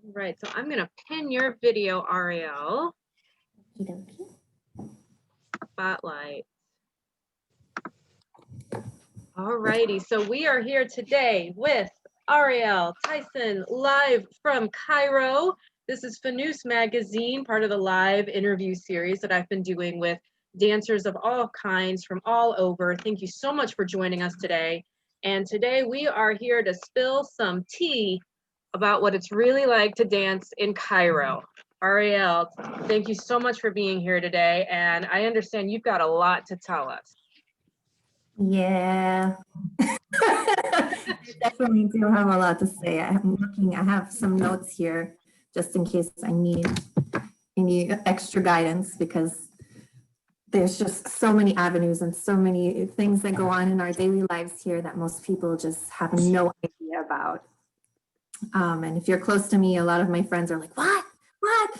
Right, so I'm gonna pin your video, Arielle. Okey-dokey. Spotlight. All righty, so we are here today with Arielle Tyson, live from Cairo. This is Fanous Magazine, part of the live interview series that I've been doing with dancers of all kinds from all over. Thank you so much for joining us today. And today we are here to spill some tea about what it's really like to dance in Cairo. Arielle, thank you so much for being here today. And I understand you've got a lot to tell us. Yeah. I definitely do have a lot to say. I have some notes here just in case I need any extra guidance because there's just so many avenues and so many things that go on in our daily lives here that most people just have no idea about. And if you're close to me, a lot of my friends are like, what?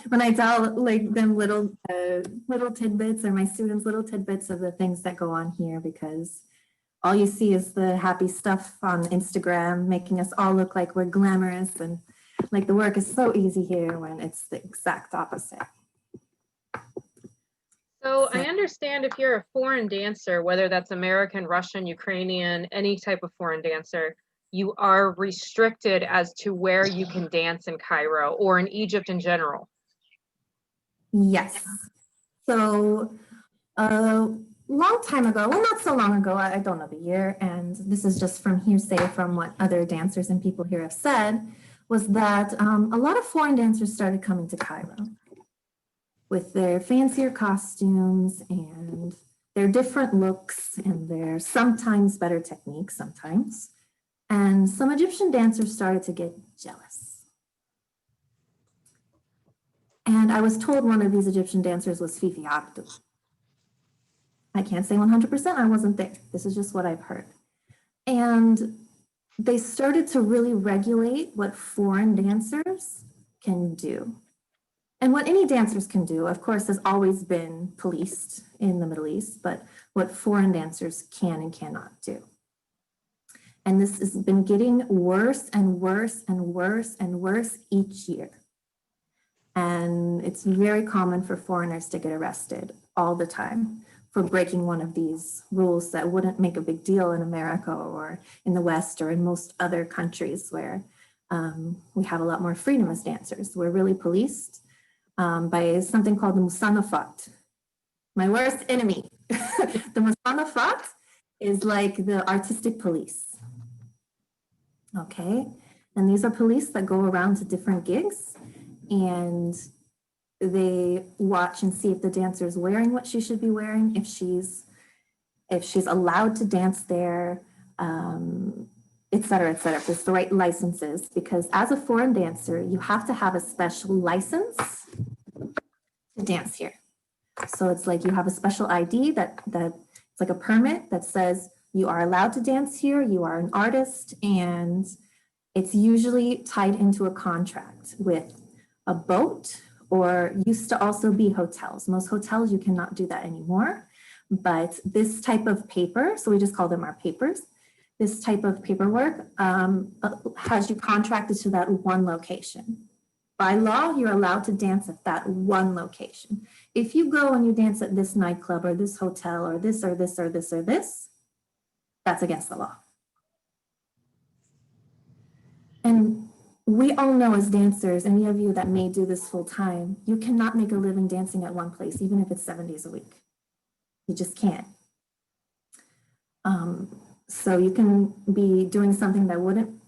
When I tell like them little tidbits, or my students little tidbits of the things that go on here, because all you see is the happy stuff on Instagram, making us all look like we're glamorous and like the work is so easy here when it's the exact opposite. So I understand if you're a foreign dancer, whether that's American, Russian, Ukrainian, any type of foreign dancer, you are restricted as to where you can dance in Cairo or in Egypt in general. Yes. So a long time ago, well, not so long ago, I don't know the year, and this is just from hearsay from what other dancers and people here have said, was that a lot of foreign dancers started coming to Cairo with their fancier costumes and their different looks and their sometimes better techniques, sometimes. And some Egyptian dancers started to get jealous. And I was told one of these Egyptian dancers was Fifi Abdu. I can't say 100%, I wasn't there. This is just what I've heard. And they started to really regulate what foreign dancers can do. And what any dancers can do, of course, has always been policed in the Middle East, but what foreign dancers can and cannot do. And this has been getting worse and worse and worse and worse each year. And it's very common for foreigners to get arrested all the time for breaking one of these rules that wouldn't make a big deal in America or in the West or in most other countries where we have a lot more freedom as dancers. We're really policed by something called the Musanafat, my worst enemy. The Musanafat is like the artistic police. Okay, and these are police that go around to different gigs and they watch and see if the dancer is wearing what she should be wearing, if she's allowed to dance there, et cetera, if it's the right licenses. Because as a foreign dancer, you have to have a special license to dance here. So it's like you have a special ID that it's like a permit that says you are allowed to dance here, you are an artist, and it's usually tied into a contract with a boat, or used to also be hotels. Most hotels, you cannot do that anymore. But this type of paper, so we just call them our papers, this type of paperwork has you contracted to that one location. By law, you're allowed to dance at that one location. If you go and you dance at this nightclub or this hotel or this or this or this or this, that's against the law. And we all know as dancers, any of you that may do this full time, you cannot make a living dancing at one place, even if it's 7 days a week. You just can't. So you can be doing something that wouldn't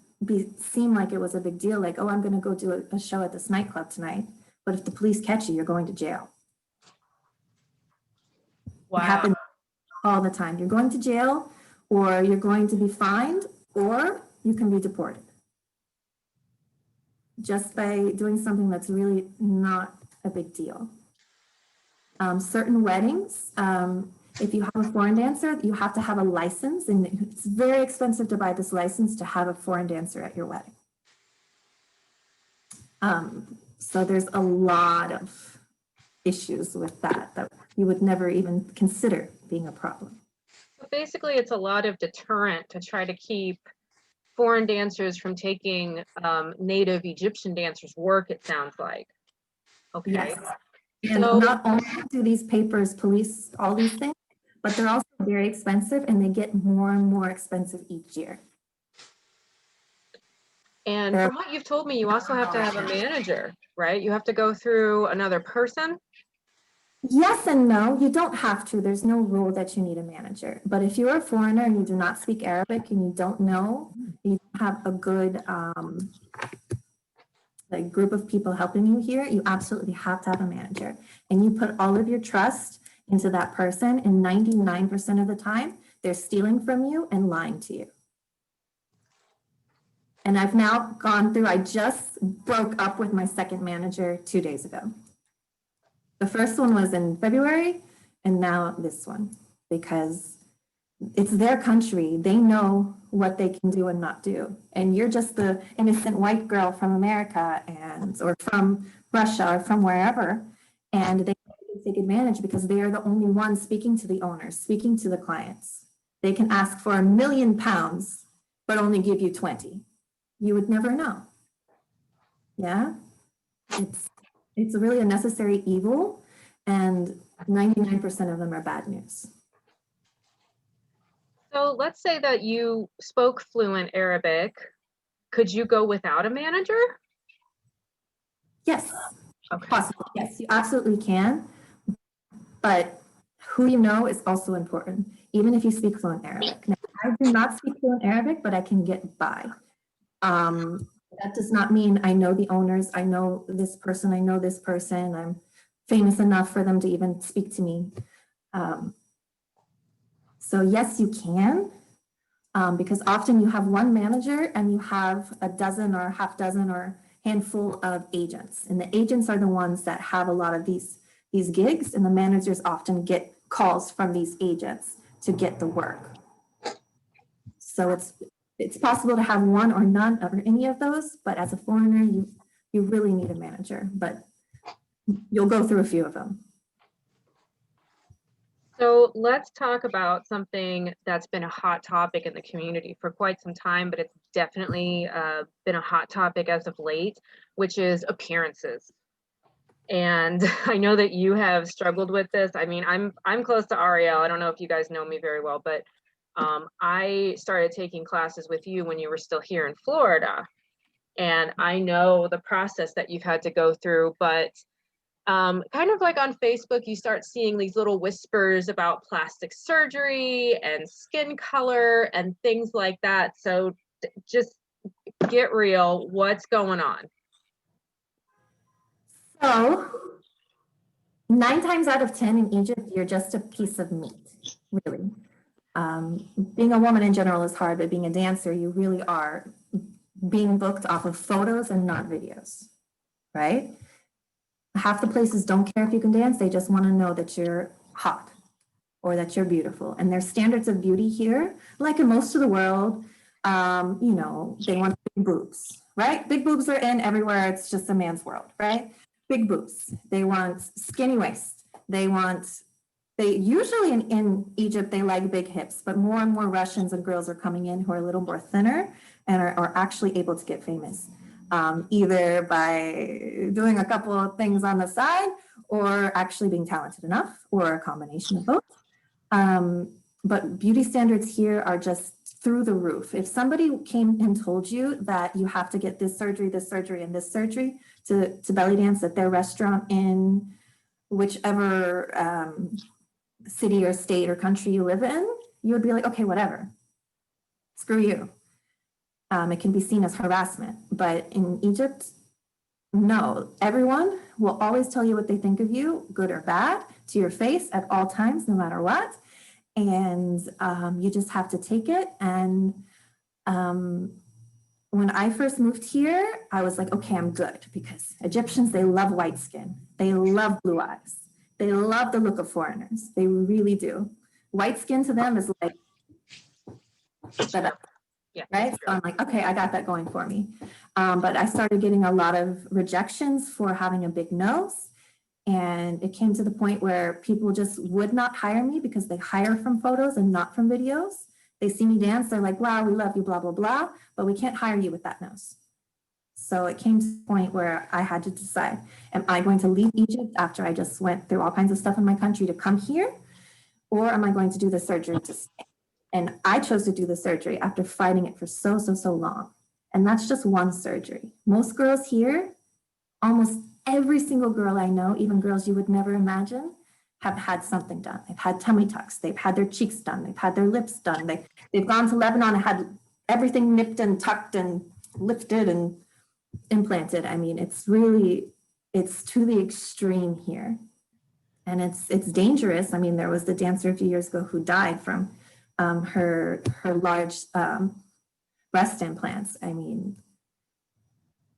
seem like it was a big deal, like, oh, I'm gonna go do a show at this nightclub tonight. But if the police catch you, you're going to jail. Wow. It happens all the time. You're going to jail, or you're going to be fined, or you can be deported. Just by doing something that's really not a big deal. Certain weddings, if you have a foreign dancer, you have to have a license, and it's very expensive to buy this license to have a foreign dancer at your wedding. So there's a lot of issues with that you would never even consider being a problem. So basically, it's a lot of deterrent to try to keep foreign dancers from taking native Egyptian dancers' work, it sounds like. Okay. Yes. And So, not only do these papers police all these things, but they're also very expensive and they get more and more expensive each year. and from what you've told me, you also have to have a manager, right? You have to go through another person. Yes and no, you don't have to. There's no rule that you need a manager. But if you're a foreigner and you do not speak Arabic and you don't know, you have a good like group of people helping you here, you absolutely have to have a manager. And you put all of your trust into that person, and 99% of the time, they're stealing from you and lying to you. And I've now gone through, I just broke up with my second manager 2 days ago. The first one was in February, and now this one, because it's their country. They know what they can do and not do. And you're just the innocent white girl from America or from Russia or from wherever. And they take advantage because they are the only ones speaking to the owners, speaking to the clients. They can ask for £1 million, but only give you 20. You would never know. Yeah, it's really a necessary evil, and 99% of them are bad news. So let's say that you spoke fluent Arabic. Could you go without a manager? Yes, Okay. possibly. Yes, you absolutely can. But who you know is also important, even if you speak fluent Arabic. Now, I do not speak fluent Arabic, but I can get by. That does not mean I know the owners, I know this person, I'm famous enough for them to even speak to me. So yes, you can, because often you have one manager and you have a dozen or half dozen or handful of agents. And the agents are the ones that have a lot of these gigs, and the managers often get calls from these agents to get the work. So it's possible to have one or none or any of those, but as a foreigner, you really need a manager, but you'll go through a few of them. So let's talk about something that's been a hot topic in the community for quite some time, but it's definitely been a hot topic as of late, which is appearances. And I know that you have struggled with this. I mean, I'm close to Arielle. I don't know if you guys know me very well, but I started taking classes with you when you were still here in Florida. And I know the process that you've had to go through, but kind of like on Facebook, you start seeing these little whispers about plastic surgery and skin color and things like that. So just get real. What's going on? So 9 times out of 10 in Egypt, you're just a piece of meat, really. Being a woman in general is hard, but being a dancer, you really are being booked off of photos and not videos, right? Half the places don't care if you can dance. They just want to know that you're hot or that you're beautiful. And there's standards of beauty here, like in most of the world. You know, they want big boobs, right? Big boobs are in everywhere. It's just a man's world, right? Big boobs. They want skinny waist. They usually in Egypt, they like big hips, but more and more Russians and girls are coming in who are a little more thinner and are actually able to get famous, either by doing a couple of things on the side or actually being talented enough, or a combination of both. But beauty standards here are just through the roof. If somebody came and told you that you have to get this surgery, and this surgery to belly dance at their restaurant in whichever city or state or country you live in, you would be like, okay, whatever, screw you. It can be seen as harassment, but in Egypt, no, everyone will always tell you what they think of you, good or bad, to your face at all times, no matter what. And you just have to take it. And when I first moved here, I was like, okay, I'm good, because Egyptians, they love white skin. They love blue eyes. They love the look of foreigners. They really do. White skin to them is like, Yeah. Right? So I'm like, okay, I got that going for me. But I started getting a lot of rejections for having a big nose. And it came to the point where people just would not hire me because they hire from photos and not from videos. They see me dance, they're like, wow, we love you, blah, blah, blah, but we can't hire you with that nose. So it came to the point where I had to decide, am I going to leave Egypt after I just went through all kinds of stuff in my country to come here? Or am I going to do the surgery to stay? And I chose to do the surgery after fighting it for so long. And that's just one surgery. Most girls here, almost every single girl I know, even girls you would never imagine, have had something done. They've had tummy tucks, they've had their cheeks done, they've had their lips done, they've gone to Lebanon and had everything nipped and tucked and lifted and implanted. I mean, it's to the extreme here. And it's dangerous. I mean, there was the dancer a few years ago who died from her large breast implants. I mean,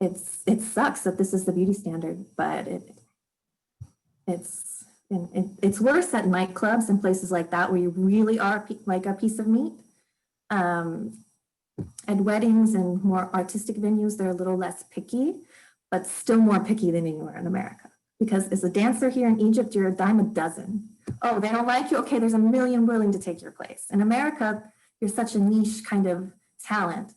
it sucks that this is the beauty standard, but it's worse at nightclubs and places like that where you really are like a piece of meat. At weddings and more artistic venues, they're a little less picky, but still more picky than anywhere in America. Because as a dancer here in Egypt, you're a dime a dozen. Oh, they don't like you? Okay, there's a million willing to take your place. In America, you're such a niche kind of talent,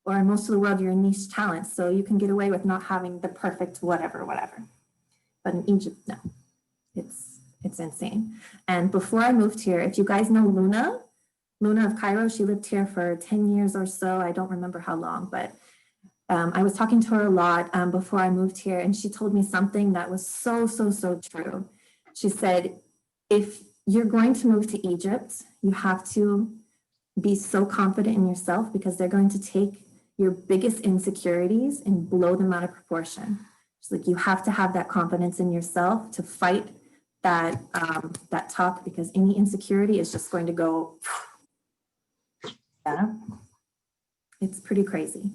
or in most of the world, you're a niche talent, so you can get away with not having the perfect whatever. But in Egypt, no, it's insane. And before I moved here, if you guys know Luna of Cairo, she lived here for 10 years or so. I don't remember how long, but I was talking to her a lot before I moved here, and she told me something that was so true. She said, if you're going to move to Egypt, you have to be so confident in yourself because they're going to take your biggest insecurities and blow them out of proportion. She's like, you have to have that confidence in yourself to fight that talk, because any insecurity is just going to go, yeah, it's pretty crazy.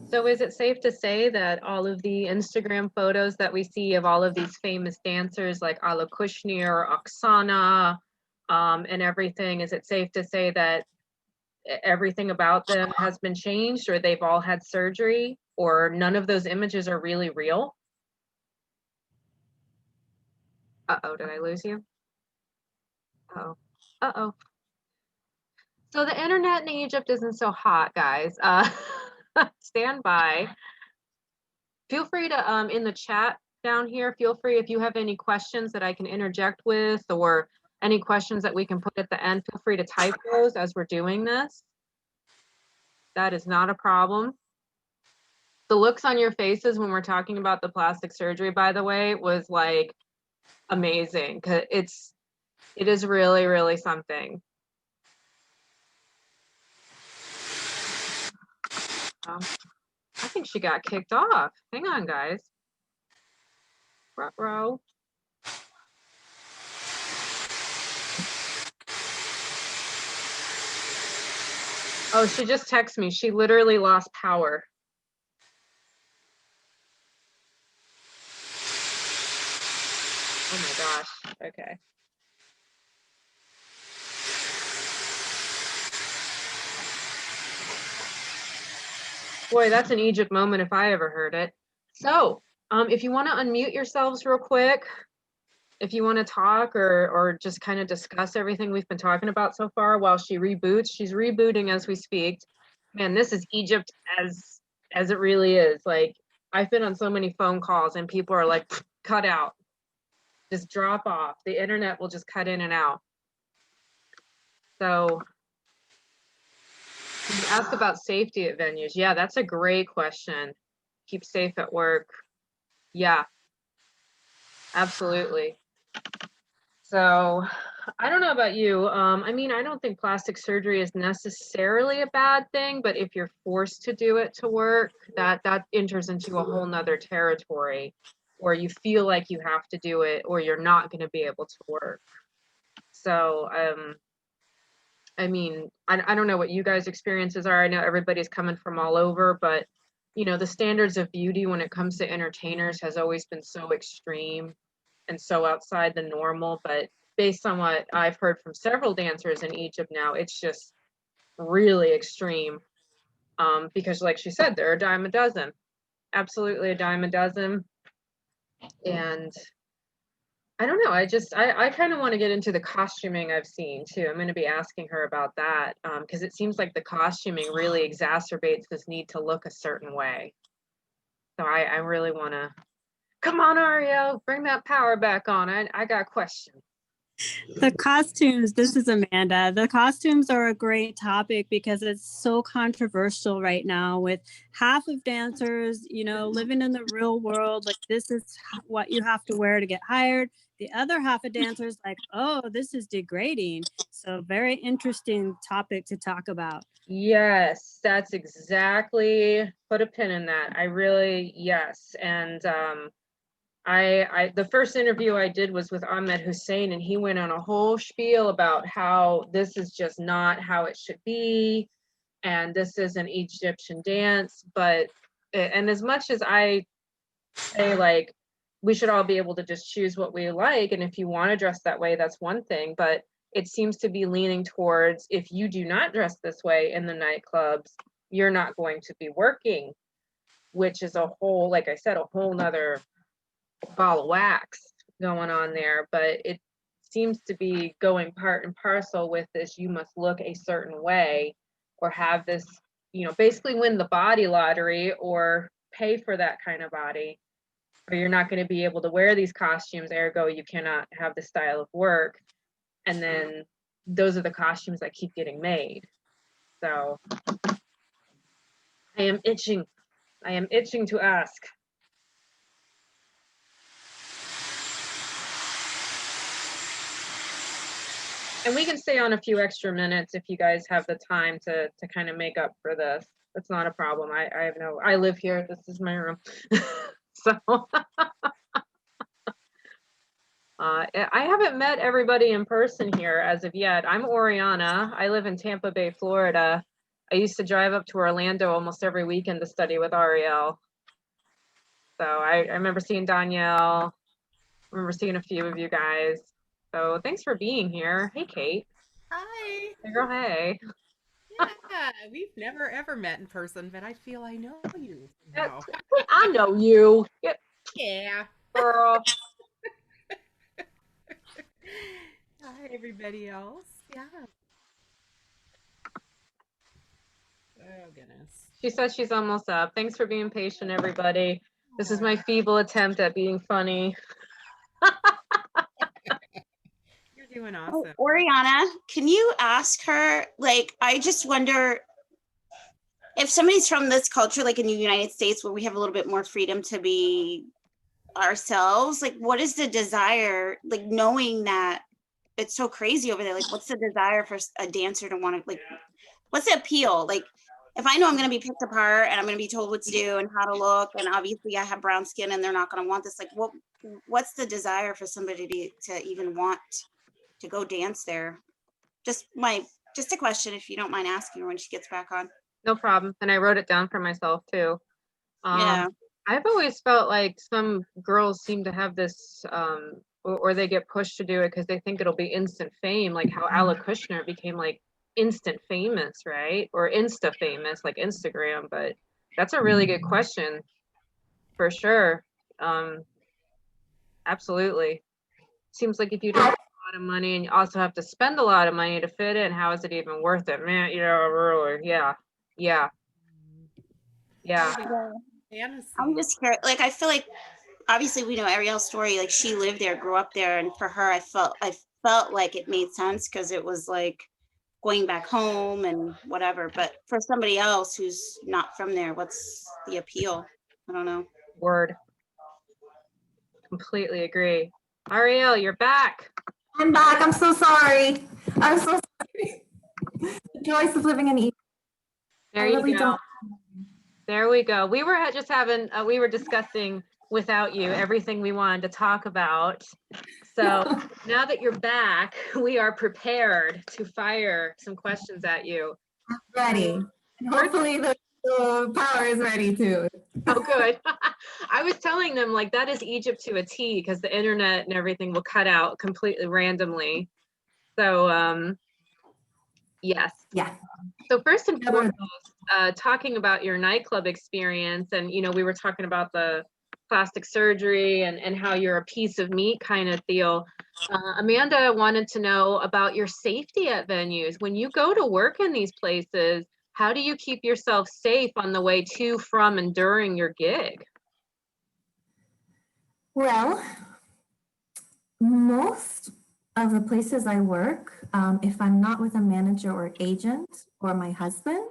So is it safe to say that all of the Instagram photos that we see of all of these famous dancers like Ala Kushnir, Oksana, and everything, is it safe to say that everything about them has been changed, or they've all had surgery, or none of those images are really real? Uh-oh, did I lose you? Uh-oh. Uh-oh. So the internet in Egypt isn't so hot, guys. Stand by. Feel free to, in the chat down here, feel free if you have any questions that I can interject with, or any questions that we can put at the end, feel free to type those as we're doing this. That is not a problem. The looks on your faces when we're talking about the plastic surgery, by the way, was like amazing, because it is really something. I think she got kicked off. Hang on, guys. Ruh-roh. Oh, she just texted me. She literally lost power. Oh my gosh. Okay. Boy, that's an Egypt moment if I ever heard it. So, if you want to unmute yourselves real quick, if you want to talk or just kind of discuss everything we've been talking about so far while she reboots. She's rebooting as we speak. Man, this is Egypt as it really is. Like, I've been on so many phone calls and people are like, cut out, just drop off. The internet will just cut in and out. So you ask about safety at venues. Yeah, that's a great question. Keep safe at work. Yeah, absolutely. So I don't know about you. I mean, I don't think plastic surgery is necessarily a bad thing, but if you're forced to do it to work, that enters into a whole nother territory, or you feel like you have to do it or you're not going to be able to work. So I mean, I don't know what you guys' experiences are. I know everybody's coming from all over, but you know, the standards of beauty when it comes to entertainers has always been so extreme and so outside the normal. But based on what I've heard from several dancers in Egypt now, it's just really extreme. Because like she said, they're a dime a dozen, absolutely a dime a dozen. And I don't know. I kind of want to get into the costuming I've seen too. I'm going to be asking her about that because it seems like the costuming really exacerbates this need to look a certain way. So I really want to. Come on, Arielle, bring that power back on. I got questions. The costumes, this is Amanda. The costumes are a great topic because it's so controversial right now with half of dancers, you know, living in the real world. Like, this is what you have to wear to get hired. The other half of dancers like, oh, this is degrading. So very interesting topic to talk about. Yes, that's exactly, put a pin in that. I really, yes. And the first interview I did was with Ahmed Hussein, and he went on a whole spiel about how this is just not how it should be, and this is an Egyptian dance. But and as much as I say, like, we should all be able to just choose what we like, and if you want to dress that way, that's one thing. But it seems to be leaning towards, if you do not dress this way in the nightclubs, you're not going to be working, which is a whole, like I said, a whole nother ball of wax going on there. But it seems to be going part and parcel with this, you must look a certain way or have this, you know, basically win the body lottery or pay for that kind of body, or you're not going to be able to wear these costumes, ergo you cannot have this style of work. And then those are the costumes that keep getting made. So I am itching to ask. And we can stay on a few extra minutes if you guys have the time to kind of make up for this. It's not a problem. I live here. This is my room. So I haven't met everybody in person here as of yet. I'm Oriana. I live in Tampa Bay, Florida. I used to drive up to Orlando almost every weekend to study with Arielle. So I remember seeing Danielle. I remember seeing a few of you guys. So thanks for being here. Hey, Kate. Hi. Hey, girl, hey. Yeah, we've never ever met in person, but I feel I know you now. I know you. Yep, Yeah. girl. Hi, everybody else. Yeah. Oh, goodness. She says she's almost up. Thanks for being patient, everybody. This is my feeble attempt at being funny. You're doing Oh, awesome. Oriana, can you ask her? Like, I just wonder if somebody's from this culture, like in the United States, where we have a little bit more freedom to be ourselves, like, what is the desire, like, knowing that it's so crazy over there? Like, what's the desire for a dancer to want to, like, what's the appeal? Like, if I know I'm going to be picked apart and I'm going to be told what to do and how to look, and obviously I have brown skin and they're not going to want this, like, what's the desire for somebody to even want to go dance there? Just a question, if you don't mind asking her when she gets back on. No problem. And I wrote it down for myself too. Yeah. I've always felt like some girls seem to have this, or they get pushed to do it because they think it'll be instant fame, like how Ala Kushner became like instant famous, right? Or Insta famous, like Instagram. But that's a really good question, for sure. Absolutely. Seems like if you don't have a lot of money and you also have to spend a lot of money to fit in, how is it even worth it? Man, you know, really, yeah. Yeah. Yeah. Fantasy. I'm just curious. Like, I feel like obviously we know Arielle's story. Like, she lived there, grew up there, and for her, I felt like it made sense because it was like going back home and whatever. But for somebody else who's not from there, what's the appeal? I don't know. Word. Completely agree. Arielle, you're back. I'm back. I'm so sorry. I'm so sorry. The joys of living in Egypt. There you go. There we go. We were just having, we were discussing without you everything we wanted to talk about. So now that you're back, we are prepared to fire some questions at you. I'm ready. And hopefully the power is ready too. Oh, good. I was telling them, like, that is Egypt to a T because the internet and everything will cut out completely randomly. So, yes. Yeah. So first and foremost, talking about your nightclub experience, and you know, we were talking about the plastic surgery and how you're a piece of meat kind of deal. Amanda wanted to know about your safety at venues. When you go to work in these places, how do you keep yourself safe on the way to, from, and during your gig? Well, most of the places I work, if I'm not with a manager or agent or my husband,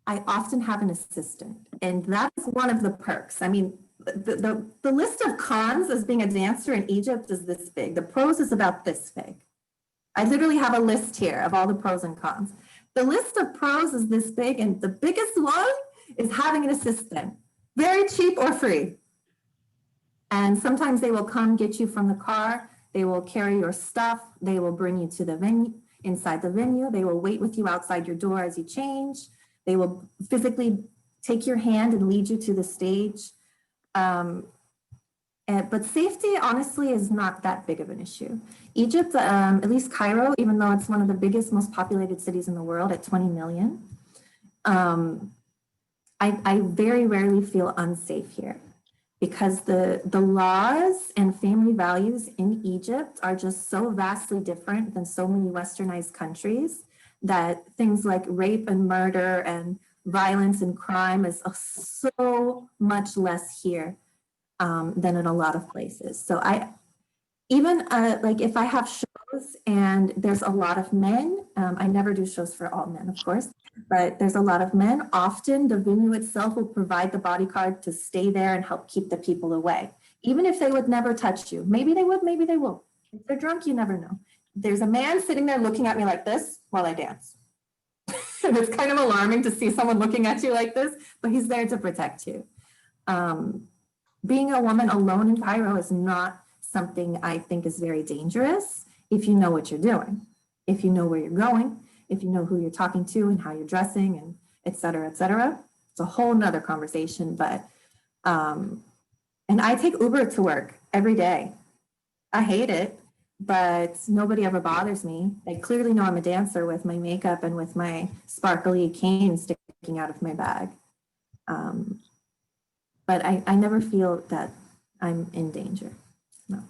I often have an assistant, and that's one of the perks. I mean, the list of cons as being a dancer in Egypt is this big. The pros is about this big. I literally have a list here of all the pros and cons. The list of pros is this big, and the biggest one is having an assistant, very cheap or free. And sometimes they will come get you from the car. They will carry your stuff. They will bring you to the venue, inside the venue. They will wait with you outside your door as you change. They will physically take your hand and lead you to the stage. But safety, honestly, is not that big of an issue. Egypt, at least Cairo, even though it's one of the biggest, most populated cities in the world at 20 million, I very rarely feel unsafe here, because the laws and family values in Egypt are just so vastly different than so many westernized countries that things like rape and murder and violence and crime is so much less here than in a lot of places. So like if I have shows and there's a lot of men, I never do shows for all men, of course, but there's a lot of men. Often the venue itself will provide the bodyguard to stay there and help keep the people away, even if they would never touch you. Maybe they would, maybe they won't. If they're drunk, you never know. There's a man sitting there looking at me like this while I dance. And it's kind of alarming to see someone looking at you like this, but he's there to protect you. Being a woman alone in Cairo is not something I think is very dangerous if you know what you're doing, if you know where you're going, if you know who you're talking to and how you're dressing, and et cetera, et cetera. It's a whole nother conversation, but, and I take Uber to work every day. I hate it, but nobody ever bothers me. They clearly know I'm a dancer with my makeup and with my sparkly cane sticking out of my bag. But I never feel that I'm in danger. No.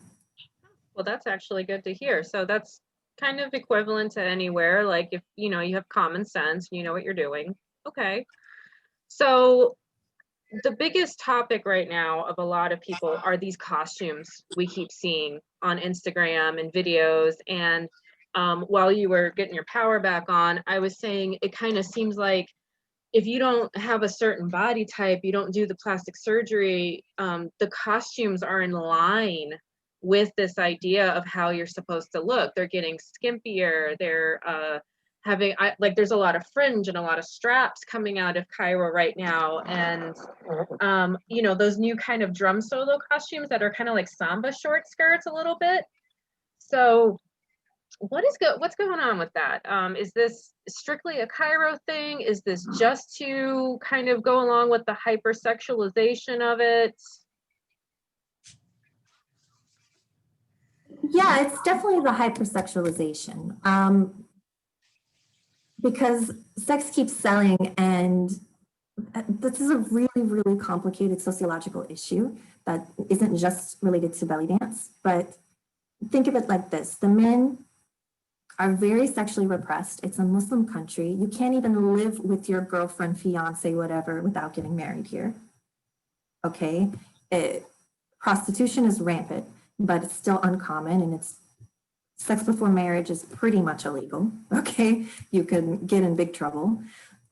Well, that's actually good to hear. So that's kind of equivalent to anywhere. Like if, you know, you have common sense, you know what you're doing. Okay. So the biggest topic right now of a lot of people are these costumes we keep seeing on Instagram and videos. And while you were getting your power back on, I was saying it kind of seems like if you don't have a certain body type, you don't do the plastic surgery, the costumes are in line with this idea of how you're supposed to look. They're getting skimpier. They're having, like, there's a lot of fringe and a lot of straps coming out of Cairo right now. And, you know, those new kind of drum solo costumes that are kind of like samba short skirts a little bit. So what's going on with that? Is this strictly a Cairo thing? Is this just to kind of go along with the hypersexualization of it? Yeah, it's definitely the hypersexualization, because sex keeps selling, and this is a really, really complicated sociological issue that isn't just related to belly dance. But think of it like this: the men are very sexually repressed. It's a Muslim country. You can't even live with your girlfriend, fiance, whatever, without getting married here. Okay, prostitution is rampant, but it's still uncommon, and it's sex before marriage is pretty much illegal. Okay, you can get in big trouble.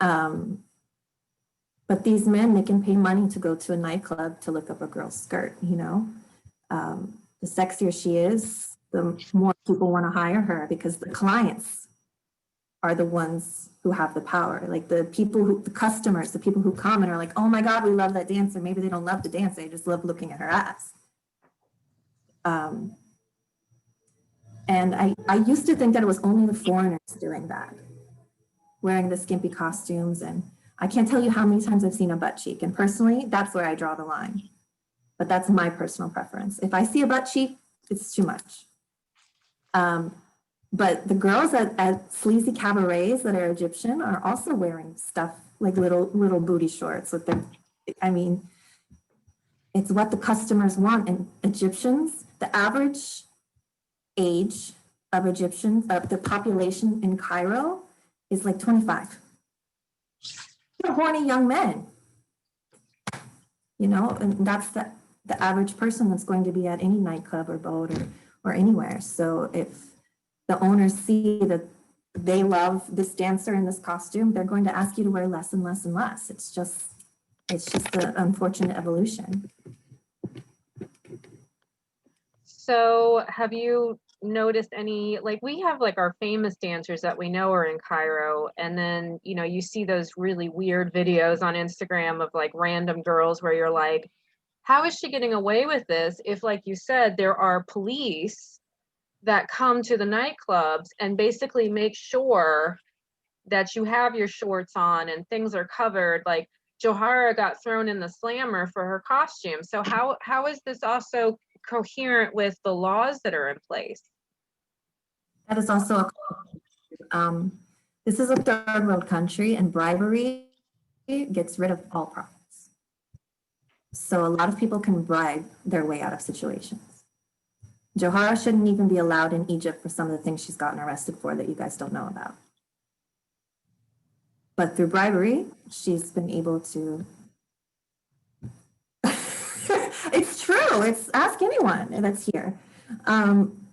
But these men, they can pay money to go to a nightclub to look up a girl's skirt, you know. The sexier she is, the more people want to hire her, because the clients are the ones who have the power. Like the people who, the customers, the people who come and are like, oh my God, we love that dancer. Maybe they don't love the dance, they just love looking at her ass. And I used to think that it was only the foreigners doing that, wearing the skimpy costumes. And I can't tell you how many times I've seen a butt cheek. And personally, that's where I draw the line. But that's my personal preference. If I see a butt cheek, it's too much. But the girls at sleazy cabarets that are Egyptian are also wearing stuff like little booty shorts with their, I mean, It's what the customers want. And Egyptians, the average age of Egyptians, of the population in Cairo is like 25. They're horny young men, you know, and that's the average person that's going to be at any nightclub or boat or anywhere. So if the owners see that they love this dancer in this costume, they're going to ask you to wear less and less and less. It's just the unfortunate evolution. So have you noticed any, like we have like our famous dancers that we know are in Cairo, and then, you know, you see those really weird videos on Instagram of like random girls where you're like, how is she getting away with this if, like you said, there are police that come to the nightclubs and basically make sure that you have your shorts on and things are covered? Like Johara got thrown in the slammer for her costume. So how is this also coherent with the laws that are in place? That is also this is a third world country, and bribery gets rid of all profits. So a lot of people can bribe their way out of situations. Johara shouldn't even be allowed in Egypt for some of the things she's gotten arrested for that you guys don't know about. But through bribery, she's been able to. It's true. It's ask anyone that's here.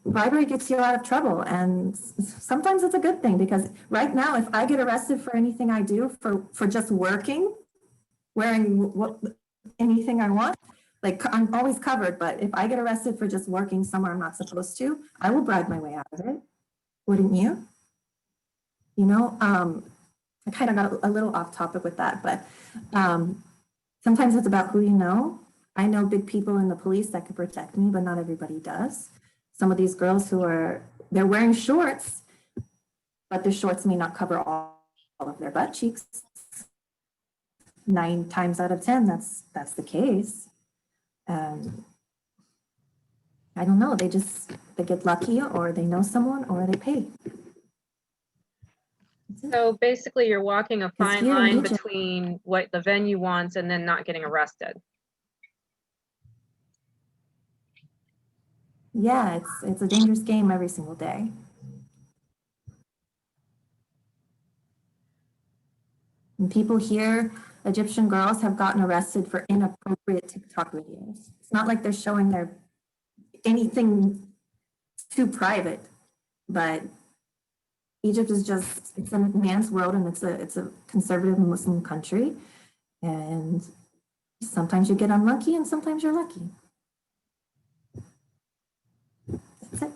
Bribery gets you out of trouble, and sometimes it's a good thing, because right now, if I get arrested for anything I do for just working, wearing anything I want, like I'm always covered. But if I get arrested for just working somewhere I'm not supposed to, I will bribe my way out of it. Wouldn't you? You know, I kind of got a little off topic with that, but sometimes it's about who you know. I know big people in the police that could protect me, but not everybody does. Some of these girls they're wearing shorts, but their shorts may not cover all of their butt cheeks. 9 times out of 10, that's the case. I don't know, they get lucky, or they know someone, or they pay. So basically you're walking a fine here in line Egypt- between what the venue wants and then not getting arrested. Yeah, it's a dangerous game every single day. And people here, Egyptian girls have gotten arrested for inappropriate TikTok videos. It's not like they're showing anything too private, but Egypt is it's a man's world, and it's a conservative Muslim country. And sometimes you get unlucky and sometimes you're lucky. That's it.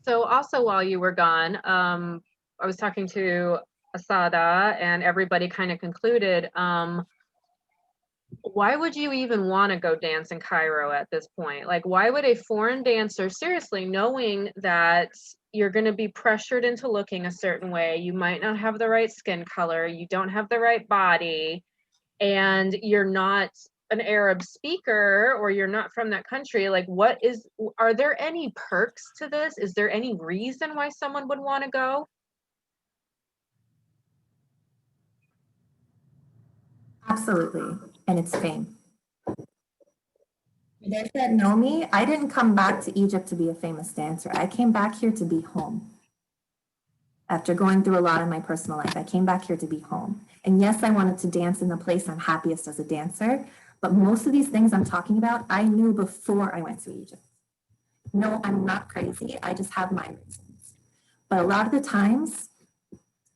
So also while you were gone, I was talking to Asada, and everybody kind of concluded, why would you even want to go dance in Cairo at this point? Like, why would a foreign dancer, seriously, knowing that you're going to be pressured into looking a certain way, you might not have the right skin color, you don't have the right body, and you're not an Arab speaker, or you're not from that country, like are there any perks to this? Is there any reason why someone would want to go? Absolutely, and it's fame. Those that know me, I didn't come back to Egypt to be a famous dancer. I came back here to be home. After going through a lot in my personal life, I came back here to be home. And yes, I wanted to dance in the place I'm happiest as a dancer, but most of these things I'm talking about, I knew before I went to Egypt. No, I'm not crazy. I just have my reasons. But a lot of the times,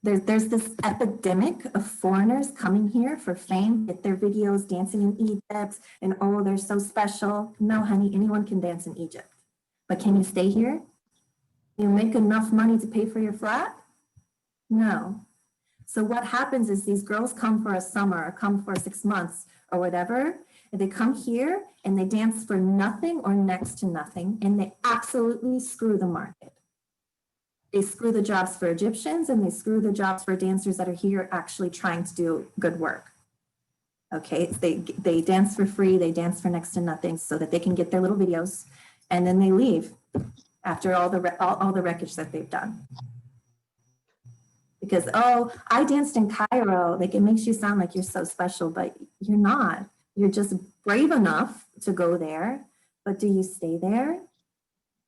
there's this epidemic of foreigners coming here for fame, get their videos dancing in Egypt, and oh, they're so special. No, honey, anyone can dance in Egypt. But can you stay here? You make enough money to pay for your flat? No. So what happens is these girls come for a summer, or come for 6 months or whatever, and they come here and they dance for nothing or next to nothing, and they absolutely screw the market. They screw the jobs for Egyptians, and they screw the jobs for dancers that are here actually trying to do good work. Okay, they dance for free, they dance for next to nothing so that they can get their little videos, and then they leave after all the wreckage that they've done. Because, oh, I danced in Cairo, like it makes you sound like you're so special, but you're not. You're just brave enough to go there, but do you stay there?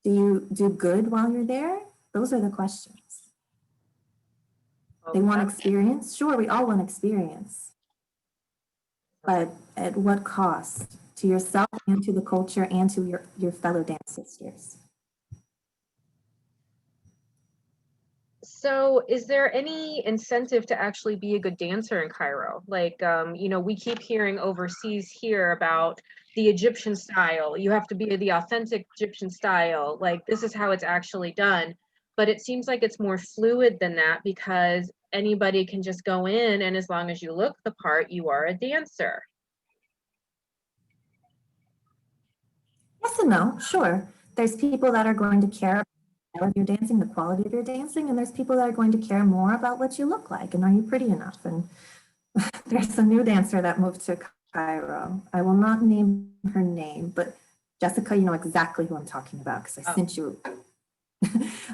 Do you do good while you're there? Those are the questions. They want experience. Sure, we all want experience. But at what cost? To yourself and to the culture and to your fellow dance sisters. So is there any incentive to actually be a good dancer in Cairo? Like, you know, we keep hearing overseas here about the Egyptian style. You have to be the authentic Egyptian style. Like, this is how it's actually done. But it seems like it's more fluid than that because anybody can just go in, and as long as you look the part, you are a dancer. Yes and no, sure. There's people that are going to care about your dancing, the quality of your dancing, and there's people that are going to care more about what you look like and are you pretty enough. And there's a new dancer that moved to Cairo. I will not name her name, but Jessica, you know exactly who I'm talking about because I sent you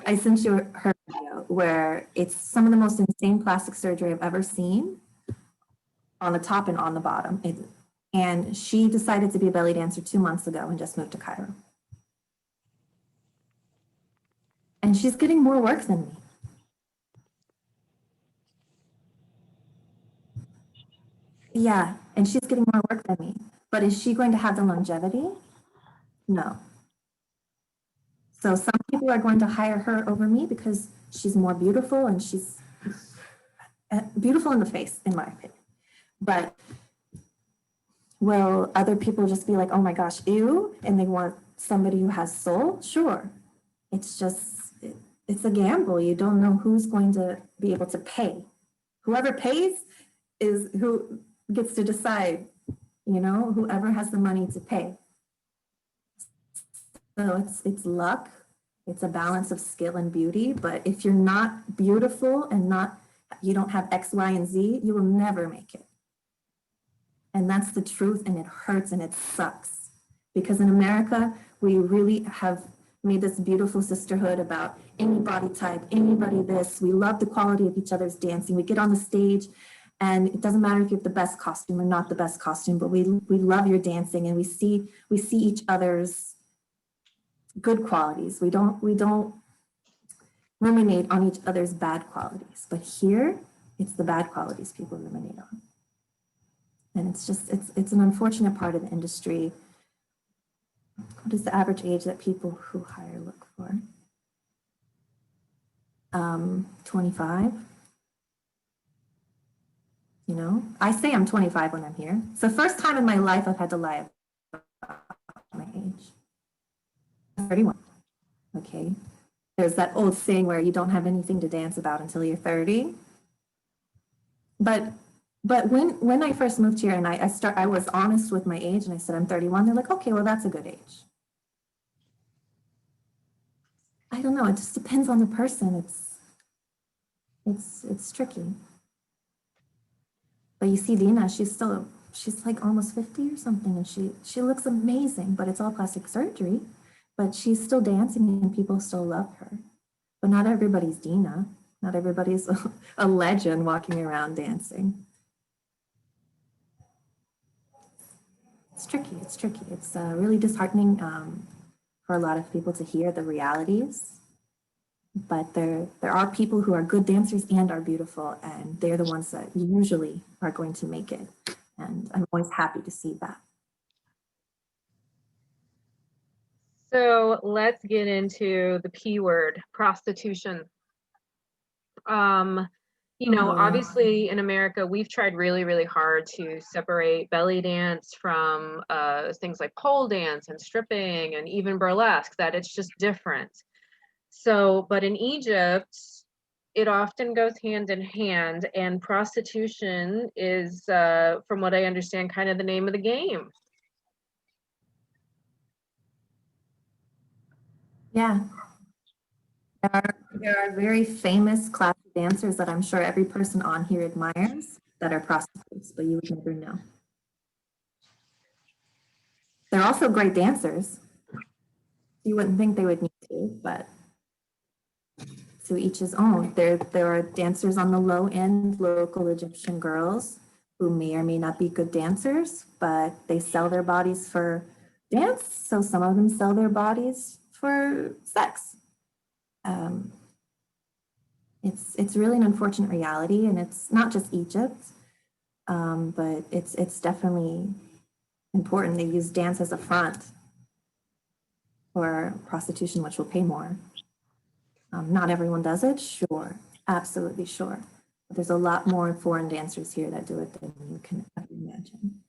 I sent you her video where it's some of the most insane plastic surgery I've ever seen on the top and on the bottom. And she decided to be a belly dancer 2 months ago and just moved to Cairo. And she's getting more work than me. Yeah, and she's getting more work than me. But is she going to have the longevity? No. So some people are going to hire her over me because she's more beautiful and she's beautiful in the face, in my opinion. But will other people just be like, oh my gosh, ew, and they want somebody who has soul? Sure. It's just, it's a gamble. You don't know who's going to be able to pay. Whoever pays is who gets to decide, you know, whoever has the money to pay. So it's luck. It's a balance of skill and beauty. But if you're not beautiful and you don't have X, Y, and Z, you will never make it. And that's the truth, and it hurts and it sucks. Because in America, we really have made this beautiful sisterhood about any body type, anybody this. We love the quality of each other's dancing. We get on the stage, and it doesn't matter if you have the best costume or not the best costume, but we love your dancing, and we see each other's good qualities. We don't ruminate on each other's bad qualities. But here, it's the bad qualities people ruminate on. And it's just, it's an unfortunate part of the industry. What is the average age that people who hire look for? 25. You know, I say I'm 25 when I'm here. It's the first time in my life I've had to lie about my age. 31. Okay. There's that old saying where you don't have anything to dance about until you're 30. But when I first moved here and I was honest with my age and I said I'm 31, they're like, okay, well, that's a good age. I don't know. It just depends on the person. It's tricky. But you see Dina, she's like almost 50 or something, and she looks amazing, but it's all plastic surgery. But she's still dancing and people still love her. But not everybody's Dina. Not everybody's a legend walking around dancing. It's tricky. It's really disheartening for a lot of people to hear the realities. But there are people who are good dancers and are beautiful, and they're the ones that usually are going to make it. And I'm always happy to see that. So let's get into the P word, prostitution. You know, obviously in America, we've tried really, really hard to separate belly dance from things like pole dance and stripping and even burlesque, that it's just different. So, but in Egypt, it often goes hand in hand, and prostitution is, from what I understand, kind of the name of the game. Yeah. There are very famous classic dancers that I'm sure every person on here admires that are prostitutes, but you would never know. They're also great dancers. You wouldn't think they would need to, but to each his own. There are dancers on the low end, local Egyptian girls who may or may not be good dancers, but they sell their bodies for dance. So some of them sell their bodies for sex. It's really an unfortunate reality, and it's not just Egypt, but it's definitely important. They use dance as a front for prostitution, which will pay more. Not everyone does it, sure, absolutely sure. But there's a lot more foreign dancers here that do it than you can ever imagine.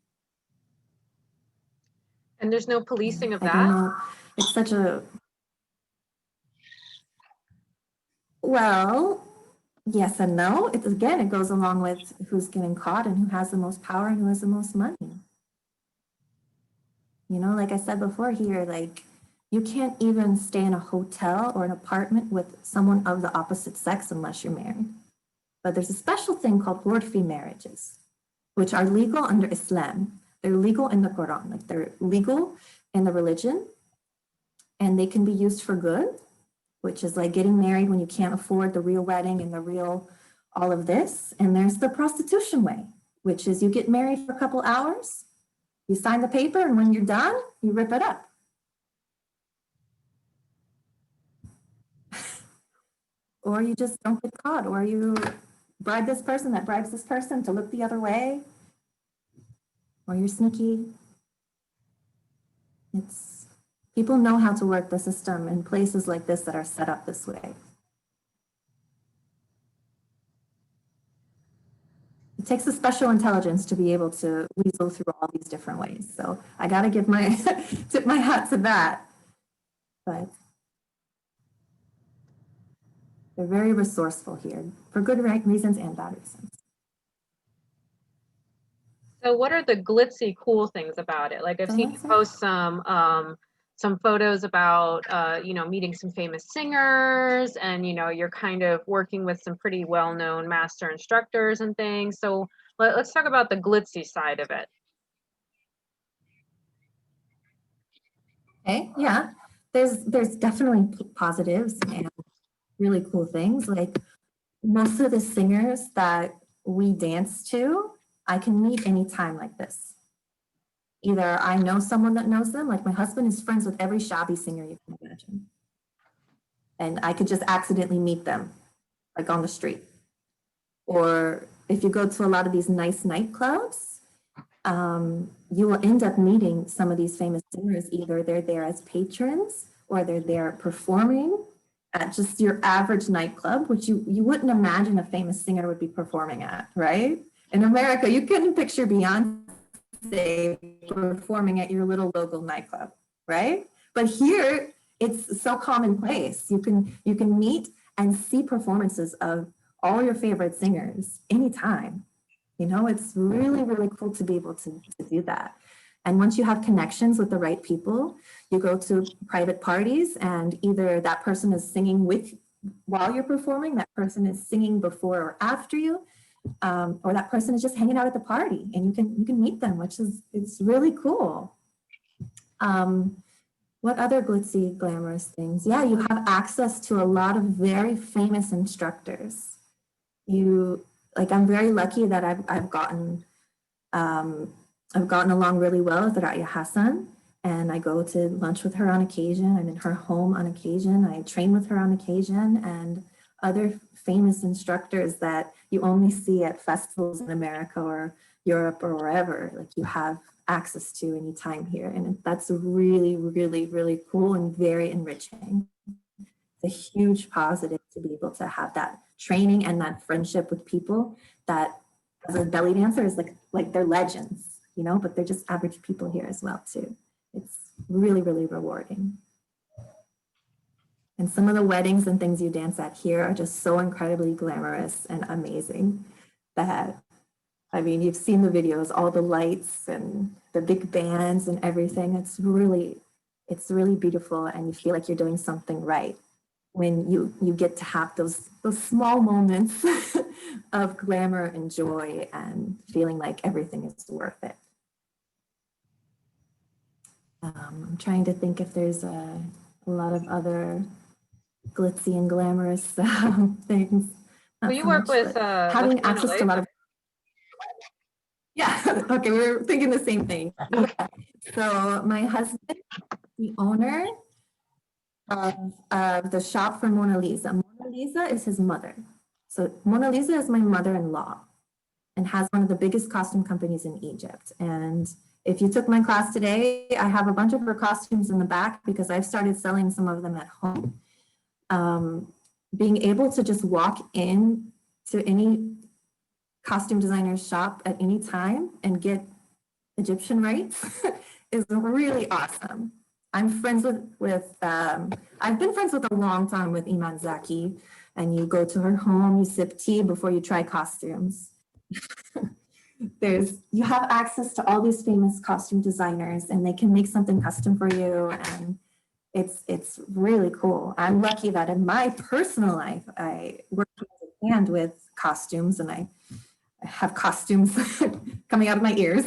And there's no policing of I that? don't know. It's such a, well, yes and no. It's, again, it goes along with who's getting caught and who has the most power and who has the most money. You know, like I said before here, like you can't even stay in a hotel or an apartment with someone of the opposite sex unless you're married. But there's a special thing called urfi marriages, which are legal under Islam. They're legal in the Quran, like they're legal in the religion, and they can be used for good, which is like getting married when you can't afford the real wedding and the real all of this. And there's the prostitution way, which is you get married for a couple hours, you sign the paper, and when you're done, you rip it up. Or you just don't get caught, or you bribe this person that bribes this person to look the other way, or you're sneaky. It's, people know how to work the system in places like this that are set up this way. It takes a special intelligence to be able to weasel through all these different ways. So I got to give my, tip my hat to that. But they're very resourceful here for good reasons and bad reasons. So what are the glitzy cool things about it? Like I've seen you post some photos about, you know, meeting some famous singers, and, you know, you're kind of working with some pretty well-known master instructors and things. So let's talk about the glitzy side of it. Okay, yeah, there's definitely positives and really cool things. Like most of the singers that we dance to, I can meet anytime like this. Either I know someone that knows them, like my husband is friends with every shabby singer you can imagine. And I could just accidentally meet them, like on the street. Or if you go to a lot of these nice nightclubs, you will end up meeting some of these famous singers. Either they're there as patrons or they're there performing at just your average nightclub, which you wouldn't imagine a famous singer would be performing at, right? In America, you couldn't picture Beyonce performing at your little local nightclub, right? But here, it's so commonplace. You can meet and see performances of all your favorite singers anytime. You know, it's really, really cool to be able to do that. And once you have connections with the right people, you go to private parties, and either that person is singing with while you're performing, that person is singing before or after you, or that person is just hanging out at the party, and you can meet them, which is, it's really cool. What other glitzy, glamorous things? Yeah, you have access to a lot of very famous instructors. I'm very lucky that I've gotten along really well with Raya Hassan, and I go to lunch with her on occasion. I'm in her home on occasion. I train with her on occasion, and other famous instructors that you only see at festivals in America or Europe or wherever, like you have access to anytime here. And that's really, really, really cool and very enriching. It's a huge positive to be able to have that training and that friendship with people that, as a belly dancer, is like they're legends, you know, but they're just average people here as well too. It's really, really rewarding. And some of the weddings and things you dance at here are just so incredibly glamorous and amazing that, I mean, you've seen the videos, all the lights and the big bands and everything. It's really beautiful, and you feel like you're doing something right when you get to have those small moments of glamour and joy and feeling like everything is worth it. I'm trying to think if there's a lot of other glitzy and glamorous things. Well, you work with having access to a lot of. Yeah, okay, we were thinking the same thing. Okay. So my husband, the owner of the shop for Mona Lisa. Mona Lisa is his mother. So Mona Lisa is my mother-in-law and has one of the biggest costume companies in Egypt. And if you took my class today, I have a bunch of her costumes in the back because I've started selling some of them at home. Being able to just walk in to any costume designer's shop at any time and get Egyptian rights is really awesome. I'm friends I've been friends with a long time with Iman Zaki, and you go to her home, you sip tea before you try costumes. You have access to all these famous costume designers, and they can make something custom for you, and it's really cool. I'm lucky that in my personal life, I work hand in hand with costumes, and I have costumes coming out of my ears,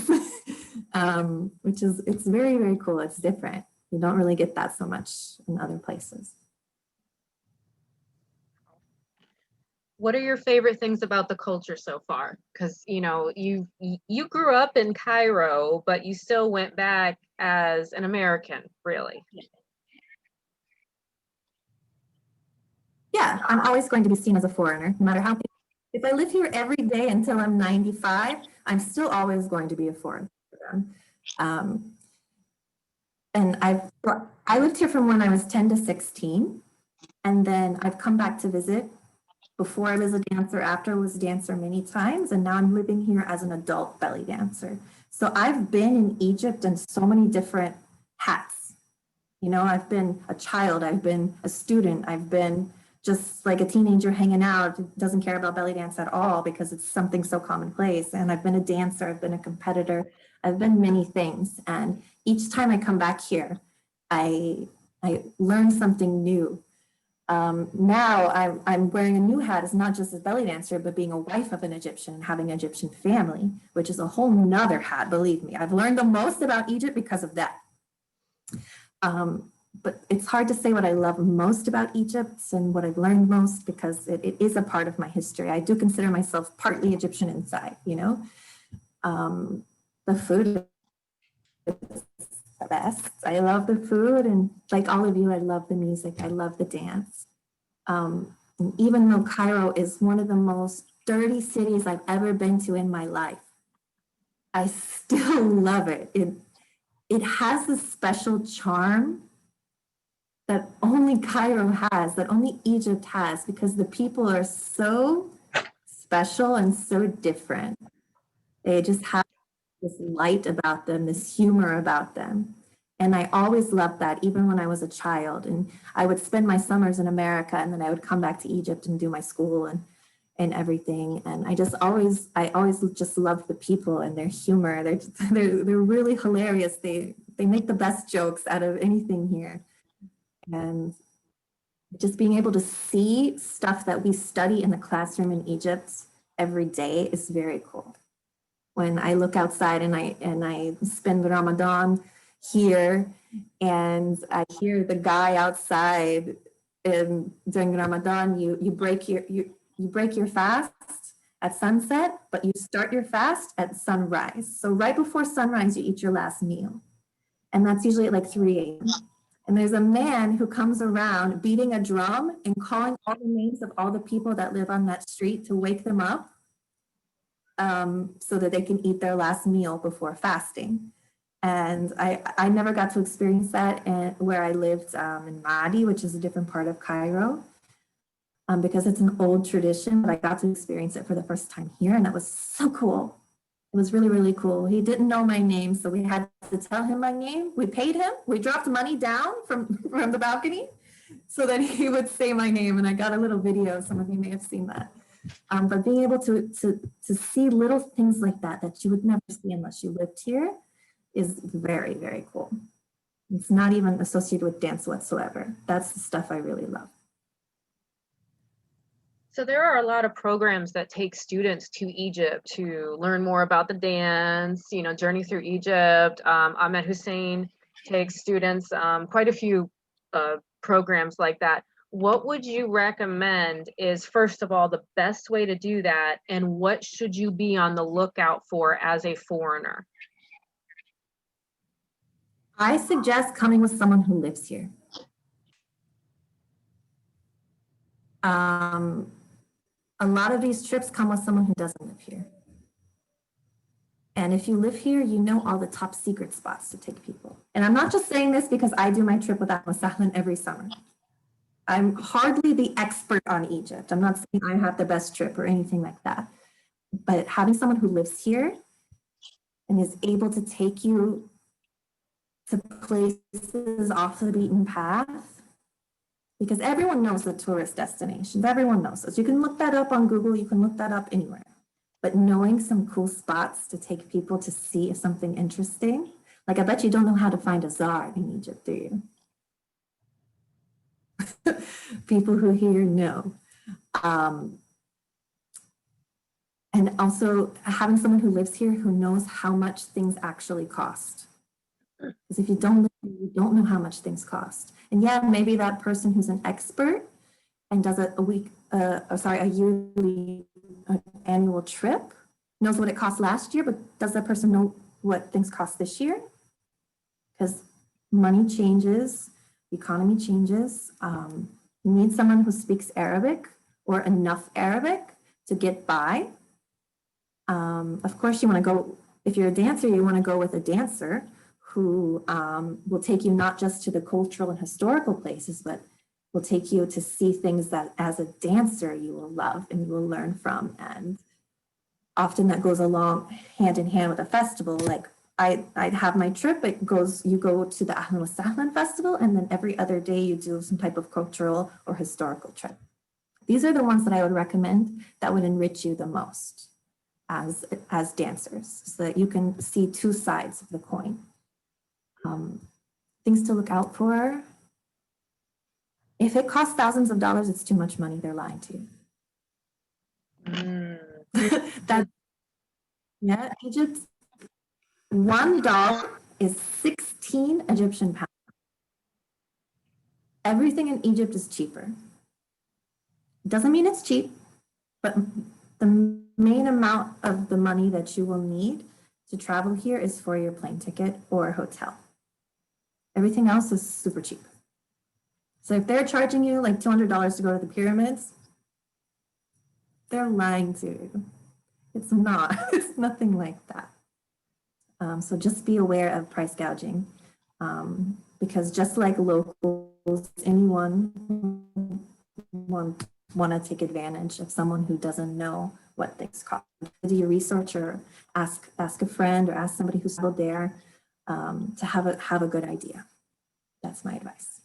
it's very, very cool. It's different. You don't really get that so much in other places. What are your favorite things about the culture so far? Because you grew up in Cairo, but you still went back as an American, really. Yeah, I'm always going to be seen as a foreigner, no matter how. If I live here every day until I'm 95, I'm still always going to be a foreigner for them. And I lived here from when I was 10 to 16, and then I've come back to visit. Before I was a dancer, after I was a dancer many times, and now I'm living here as an adult belly dancer. So I've been in Egypt in so many different hats. I've been a child, I've been a student, I've been just like a teenager hanging out, doesn't care about belly dance at all because it's something so commonplace. And I've been a dancer, I've been a competitor, I've been many things. And each time I come back here, I learn something new. Now I'm wearing a new hat as not just a belly dancer, but being a wife of an Egyptian and having an Egyptian family, which is a whole nother hat, believe me. I've learned the most about Egypt because of that. But it's hard to say what I love most about Egypt and what I've learned most because it is a part of my history. I do consider myself partly Egyptian inside, The food is the best. I love the food, and like all of you, I love the music. I love the dance. And even though Cairo is one of the most dirty cities I've ever been to in my life, I still love it. It has this special charm that only Cairo has, that only Egypt has, because the people are so special and so different. They just have this light about them, this humor about them. And I always loved that, even when I was a child. And I would spend my summers in America, and then I would come back to Egypt and do my school and everything. And I always just loved the people and their humor. They're really hilarious. They make the best jokes out of anything here. And just being able to see stuff that we study in the classroom in Egypt every day is very cool. When I look outside and I spend Ramadan here and I hear the guy outside during Ramadan, you break your fast at sunset, but you start your fast at sunrise. So right before sunrise, you eat your last meal. And that's usually at like 3 a.m. And there's a man who comes around beating a drum and calling all the names of all the people that live on that street to wake them up so that they can eat their last meal before fasting. And I never got to experience that where I lived in Maadi, which is a different part of Cairo, because it's an old tradition, but I got to experience it for the first time here, and that was so cool. It was really, really cool. He didn't know my name, so we had to tell him my name. We paid him. We dropped money down from the balcony so that he would say my name, and I got a little video. Some of you may have seen that. But being able to see little things like that you would never see unless you lived here is very, very cool. It's not even associated with dance whatsoever. That's the stuff I really love. So there are a lot of programs that take students to Egypt to learn more about the dance, Journey Through Egypt. Ahmed Hussein takes students, quite a few programs like that. what would you recommend is, first of all, the best way to do that, and what should you be on the lookout for as a foreigner? I suggest coming with someone who lives here. A lot of these trips come with someone who doesn't live here. And if you live here, you know all the top secret spots to take people. And I'm not just saying this because I do my trip with Unlisted-Exclusive every summer. I'm hardly the expert on Egypt. I'm not saying I have the best trip or anything like that. But having someone who lives here and is able to take you to places off the beaten path, because everyone knows the tourist destinations. Everyone knows those. You can look that up on Google. You can look that up anywhere. But knowing some cool spots to take people to see something interesting, like I bet you don't know how to find a czar in Egypt, do you? People who here know. And also having someone who lives here who knows how much things actually cost. Because if you don't live here, you don't know how much things cost. And yeah, maybe that person who's an expert and does a yearly annual trip knows what it cost last year, but does that person know what things cost this year? Because money changes, the economy changes. You need someone who speaks Arabic or enough Arabic to get by. Of course, you want to go, if you're a dancer, you want to go with a dancer who will take you not just to the cultural and historical places, but will take you to see things that as a dancer you will love and you will learn from. And often that goes along hand in hand with a festival. Like I'd have my trip, you go to the Ahlan wa Sahlan festival, and then every other day you do some type of cultural or historical trip. These are the ones that I would recommend that would enrich you the most as dancers, so that you can see two sides of the coin. Things to look out for. If it costs thousands of dollars, it's too much money. They're lying to you. Yeah, Egypt, $1 is 16 Egyptian pounds. Everything in Egypt is cheaper. Doesn't mean it's cheap, but the main amount of the money that you will need to travel here is for your plane ticket or hotel. Everything else is super cheap. So if they're charging you like $200 to go to the pyramids, they're lying to you. It's not, it's nothing like that. So just be aware of price gouging, because just like locals, anyone want to take advantage of someone who doesn't know what things cost. Do your research, or ask a friend, or ask somebody who's traveled there to have a good idea. That's my advice.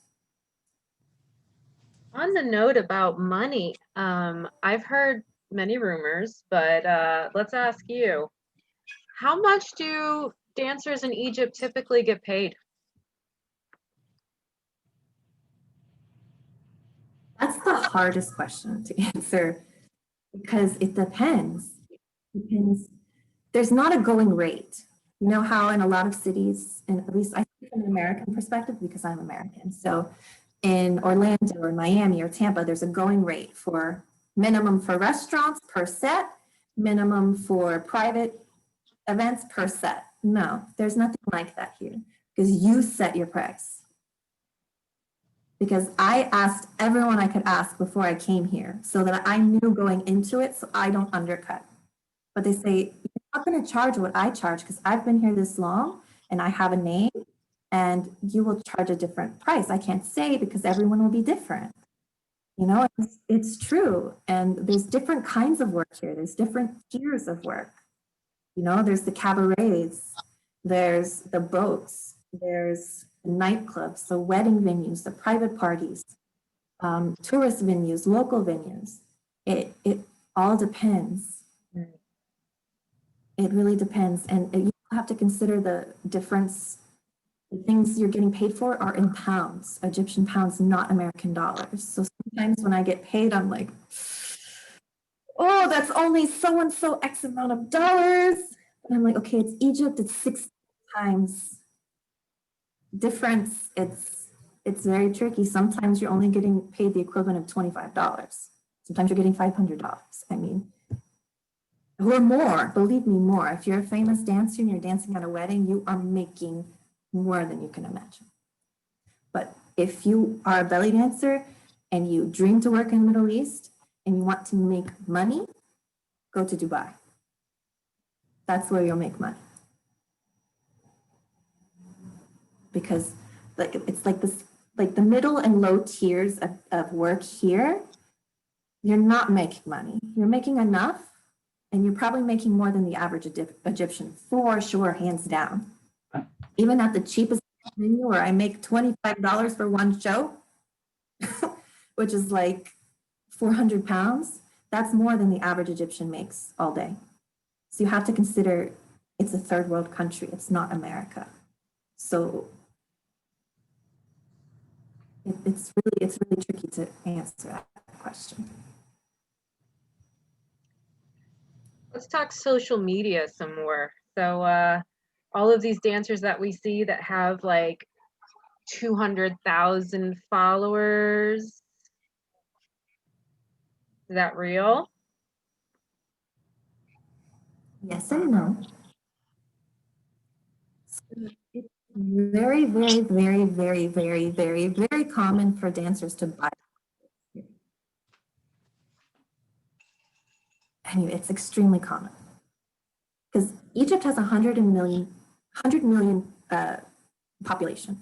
On the note about money, I've heard many rumors, but let's ask you, how much do dancers in Egypt typically get paid? That's the hardest question to answer, because it depends. There's not a going rate. You know how in a lot of cities, and at least I speak from an American perspective because I'm American. So in Orlando or Miami or Tampa, there's a going rate for minimum for restaurants per set, minimum for private events per set. No, there's nothing like that here, because you set your price. Because I asked everyone I could ask before I came here, so that I knew going into it, so I don't undercut. But they say, you're not going to charge what I charge because I've been here this long and I have a name, and you will charge a different price. I can't say because everyone will be different. You know, it's true. And there's different kinds of work here. There's different tiers of work. You know, there's the cabarets, there's the boats, there's the nightclubs, the wedding venues, the private parties, tourist venues, local venues. It all depends. It really depends. And you have to consider the difference. The things you're getting paid for are in pounds, Egyptian pounds, not American dollars. So sometimes when I get paid, I'm like, oh, that's only so-and-so X amount of dollars. And I'm like, okay, it's Egypt, it's 6 times difference. it's very tricky. Sometimes you're only getting paid the equivalent of $25. Sometimes you're getting $500. I mean, or more, believe me, more. If you're a famous dancer and you're dancing at a wedding, you are making more than you can imagine. But if you are a belly dancer and you dream to work in the Middle East and you want to make money, go to Dubai. That's where you'll make money. Because like it's like this, like the middle and low tiers of work here, you're not making money. You're making enough, and you're probably making more than the average Egyptian, for sure, hands down. Even at the cheapest menu where I make $25 for one show, which is like 400 pounds, that's more than the average Egyptian makes all day. So you have to consider it's a third world country, it's not America. So it's really tricky to answer that question. Let's talk social media some more. So all of these dancers that we see that have like 200,000 followers, is that real? Yes and no. It's very, very, very, very, very, very, very common for dancers to buy. Anyway, it's extremely common because Egypt has 100 million population,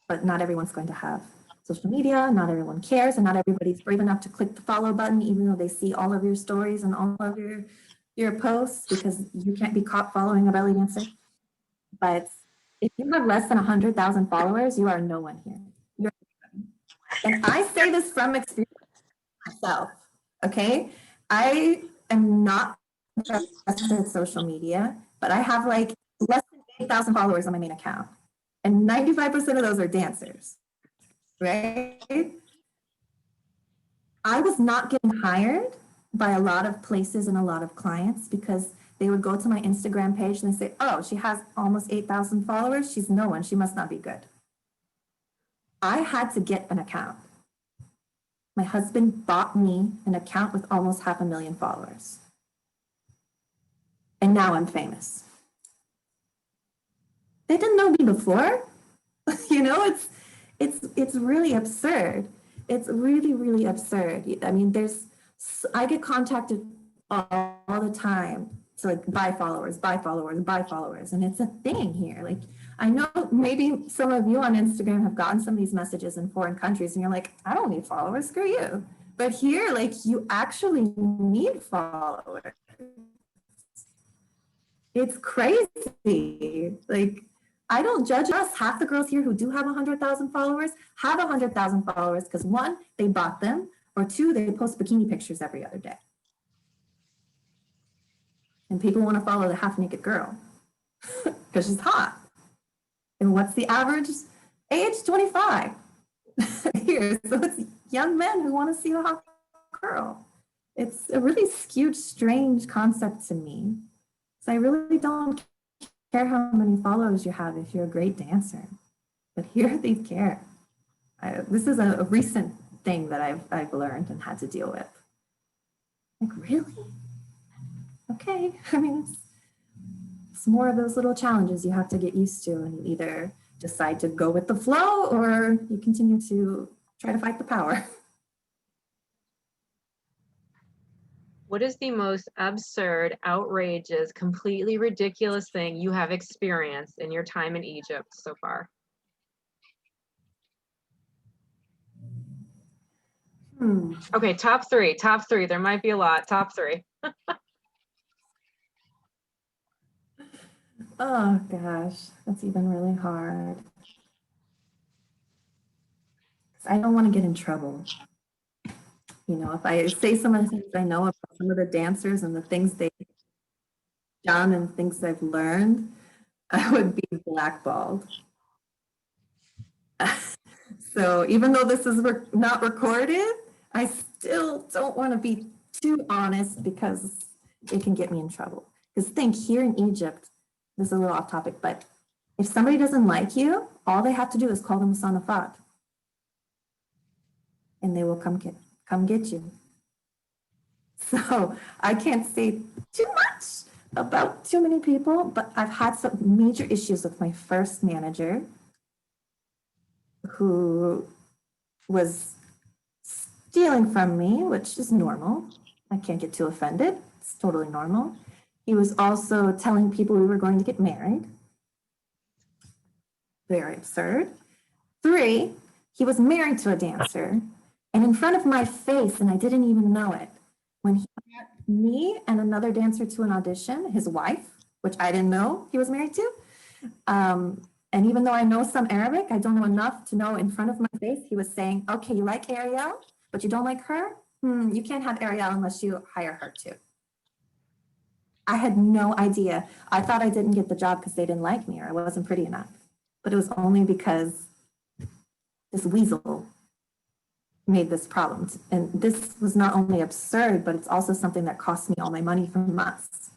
but not everyone's going to have social media, not everyone cares, and not everybody's brave enough to click the follow button, even though they see all of your stories and all of your posts, because you can't be caught following a belly dancer. But if you have less than 100,000 followers, you are no one here. And I say this from experience myself, okay? I am not interested in social media, but I have like less than 8,000 followers on my main account. And 95% of those are dancers, right? I was not getting hired by a lot of places and a lot of clients because they would go to my Instagram page and they say, oh, she has almost 8,000 followers. She's no one. She must not be good. I had to get an account. My husband bought me an account with almost 500,000 followers. And now I'm famous. They didn't know me before. You know, it's really absurd. It's really, really absurd. I mean, I get contacted all the time to like buy followers. And it's a thing here. Like, I know maybe some of you on Instagram have gotten some of these messages in foreign countries and you're like, I don't need followers, screw you. But here, like, you actually need followers. It's crazy. Like, I don't judge us. Half the girls here who do have 100,000 followers have 100,000 followers because one, they bought them, or two, they post bikini pictures every other day. And people want to follow the half-naked girl because she's hot. And what's the average age? 25 here. So it's young men who want to see the hot girl. It's a really skewed, strange concept to me. So I really don't care how many followers you have if you're a great dancer. But here they care. This is a recent thing that I've learned and had to deal with. Like, really? Okay. I mean, it's more of those little challenges you have to get used to, and you either decide to go with the flow or you continue to try to fight the power. What is the most absurd, outrageous, completely ridiculous thing you have experienced in your time in Egypt so far? Okay, top three. There might be a lot. Top three. Oh gosh, that's even really hard. I don't want to get in trouble. You know, if I say some of the things I know about some of the dancers and the things they've done and things I've learned, I would be blackballed. So even though this is not recorded, I still don't want to be too honest because it can get me in trouble. Because think, here in Egypt, this is a little off topic, but if somebody doesn't like you, all they have to do is call them Sanafat. and they will come get you. So I can't say too much about too many people, but I've had some major issues with my first manager who was stealing from me, which is normal. I can't get too offended. It's totally normal. He was also telling people we were going to get married. Very absurd. 3, he was married to a dancer, and in front of my face, and I didn't even know it, when he brought me and another dancer to an audition, his wife, which I didn't know he was married to. And even though I know some Arabic, I don't know enough to know in front of my face, he was saying, okay, you like Arielle, but you don't like her? You can't have Arielle unless you hire her too. I had no idea. I thought I didn't get the job because they didn't like me or I wasn't pretty enough. But it was only because this weasel made this problem. And this was not only absurd, but it's also something that cost me all my money for months.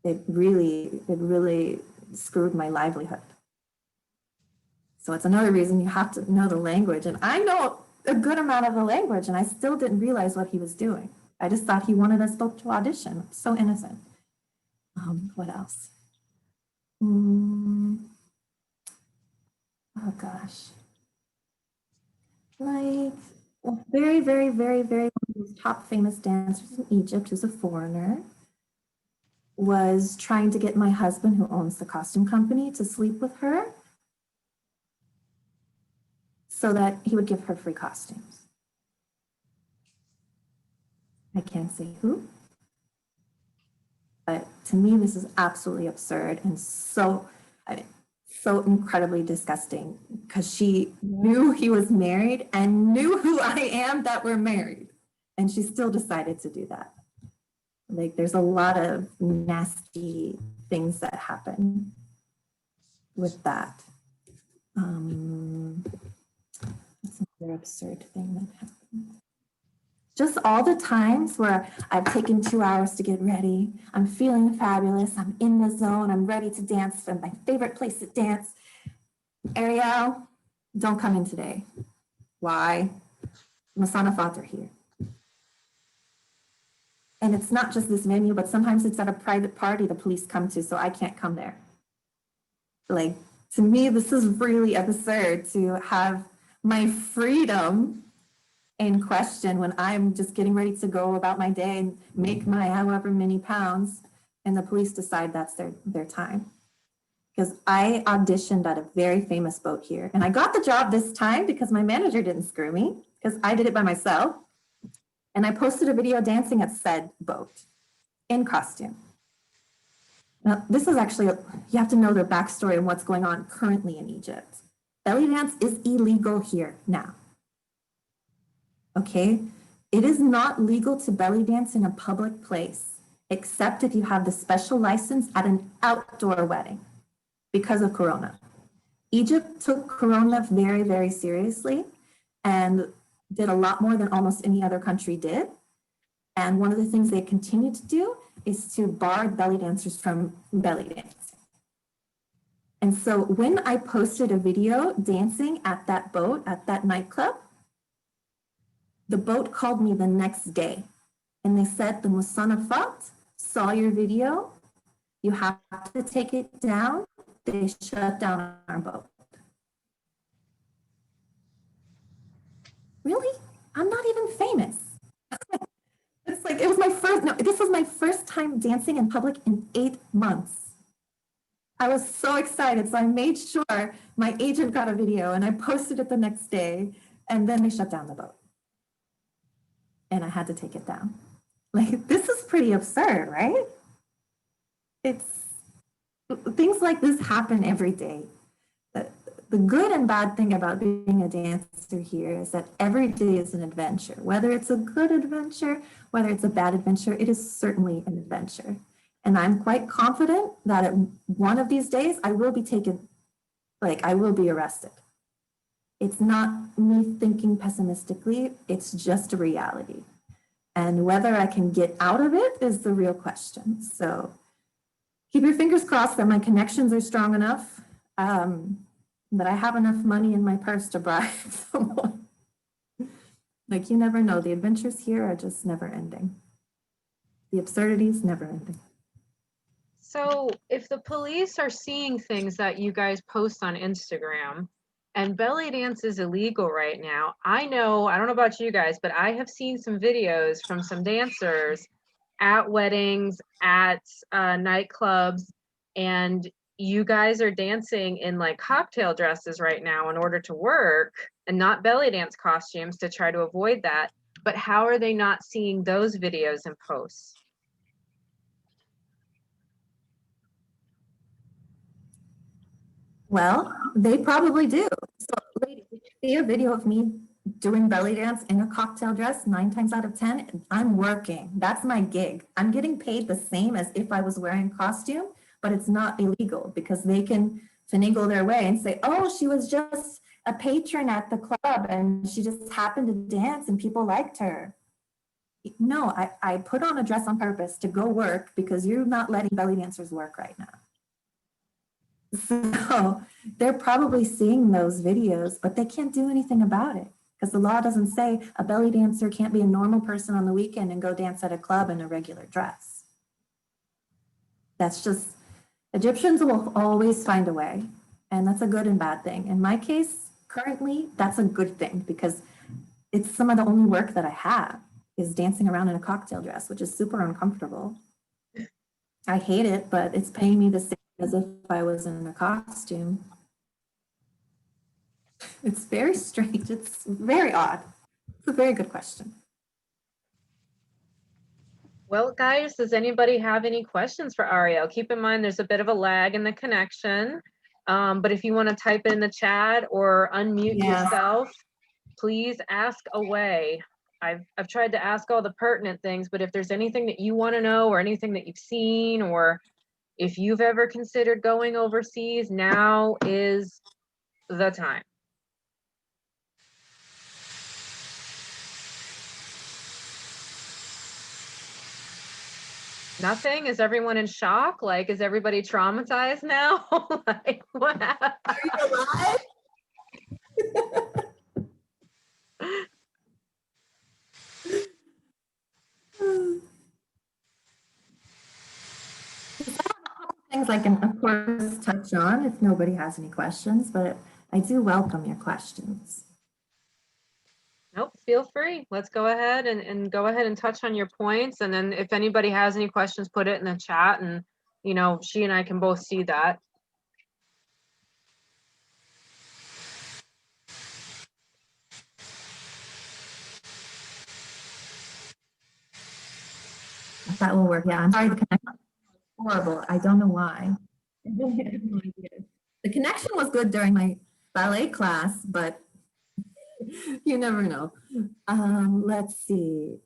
It really screwed my livelihood. So it's another reason you have to know the language. And I know a good amount of the language, and I still didn't realize what he was doing. I just thought he wanted us both to audition. So innocent. What else? Oh gosh. Like a very, very, very, very one of those top famous dancers in Egypt, who's a foreigner, was trying to get my husband, who owns the costume company, to sleep with her so that he would give her free costumes. I can't say who, but to me, this is absolutely absurd and so incredibly disgusting, because she knew he was married and knew who I am, that we're married, and she still decided to do that. Like, there's a lot of nasty things that happen with that. That's another absurd thing that happened. Just all the times where I've taken 2 hours to get ready, I'm feeling fabulous, I'm in the zone, I'm ready to dance from my favorite place to dance. Arielle, don't come in today. Why? Masana Fath are here. And it's not just this venue, but sometimes it's at a private party the police come to, so I can't come there. Like, to me, this is really absurd to have my freedom in question when I'm just getting ready to go about my day and make my however many pounds, and the police decide that's their time. Because I auditioned at a very famous boat here, and I got the job this time because my manager didn't screw me, because I did it by myself. And I posted a video dancing at said boat in costume. Now, this is actually, you have to know their backstory and what's going on currently in Egypt. Belly dance is illegal here now. Okay? It is not legal to belly dance in a public place, except if you have the special license at an outdoor wedding because of Corona. Egypt took Corona very, very seriously and did a lot more than almost any other country did. And one of the things they continue to do is to bar belly dancers from belly dancing. And so when I posted a video dancing at that boat, at that nightclub, the boat called me the next day and they said, the Musana Fath saw your video, you have to take it down. They shut down our boat. Really? I'm not even famous. It's like, it was my first, no, this was my first time dancing in public in 8 months. I was so excited. So I made sure my agent got a video and I posted it the next day, and then they shut down the boat. And I had to take it down. Like, this is pretty absurd, right? Things like this happen every day. The good and bad thing about being a dancer here is that every day is an adventure. Whether it's a good adventure, whether it's a bad adventure, it is certainly an adventure. And I'm quite confident that at one of these days, I will be taken, like, I will be arrested. It's not me thinking pessimistically, it's just a reality. And whether I can get out of it is the real question. So keep your fingers crossed that my connections are strong enough but I have enough money in my purse to bribe someone. Like, you never know. The adventures here are just never ending. The absurdities never ending. So if the police are seeing things that you guys post on Instagram, and belly dance is illegal right now, I know, I don't know about you guys, but I have seen some videos from some dancers at weddings, at nightclubs, and you guys are dancing in like cocktail dresses right now in order to work, and not belly dance costumes to try to avoid that. But how are they not seeing those videos and posts? Well, they probably do. So, ladies, if you see a video of me doing belly dance in a cocktail dress, 9 times out of 10, I'm working. That's my gig. I'm getting paid the same as if I was wearing a costume, but it's not illegal because they can finagle their way and say, oh, she was just a patron at the club and she just happened to dance and people liked her. No, I put on a dress on purpose to go work because you're not letting belly dancers work right now. So they're probably seeing those videos, but they can't do anything about it because the law doesn't say a belly dancer can't be a normal person on the weekend and go dance at a club in a regular dress. That's just, Egyptians will always find a way, and that's a good and bad thing. In my case, currently, that's a good thing because it's some of the only work that I have is dancing around in a cocktail dress, which is super uncomfortable. I hate it, but it's paying me the same as if I was in a costume. It's very strange. It's very odd. It's a very good question. Well, guys, does anybody have any questions for Arielle? Keep in mind there's a bit of a lag in the connection, but if you want to type in the chat or unmute yourself, please ask away. I've tried to ask all the pertinent things, but if there's anything that you want to know or anything that you've seen, or if you've ever considered going overseas, now is the time. Nothing? Is everyone in shock? Like, is everybody traumatized now? Like, what happened? Are you alive? Things I can, of course, touch on if nobody has any questions, but I do welcome your questions. Nope, feel free. Let's go ahead and go ahead and touch on your points. And then if anybody has any questions, put it in the chat and, you know, she and I can both see that. That will work. Yeah, I'm sorry, the connection was horrible. I don't know why. I really have no idea. The connection was good during my ballet class, but you never know. Let's see.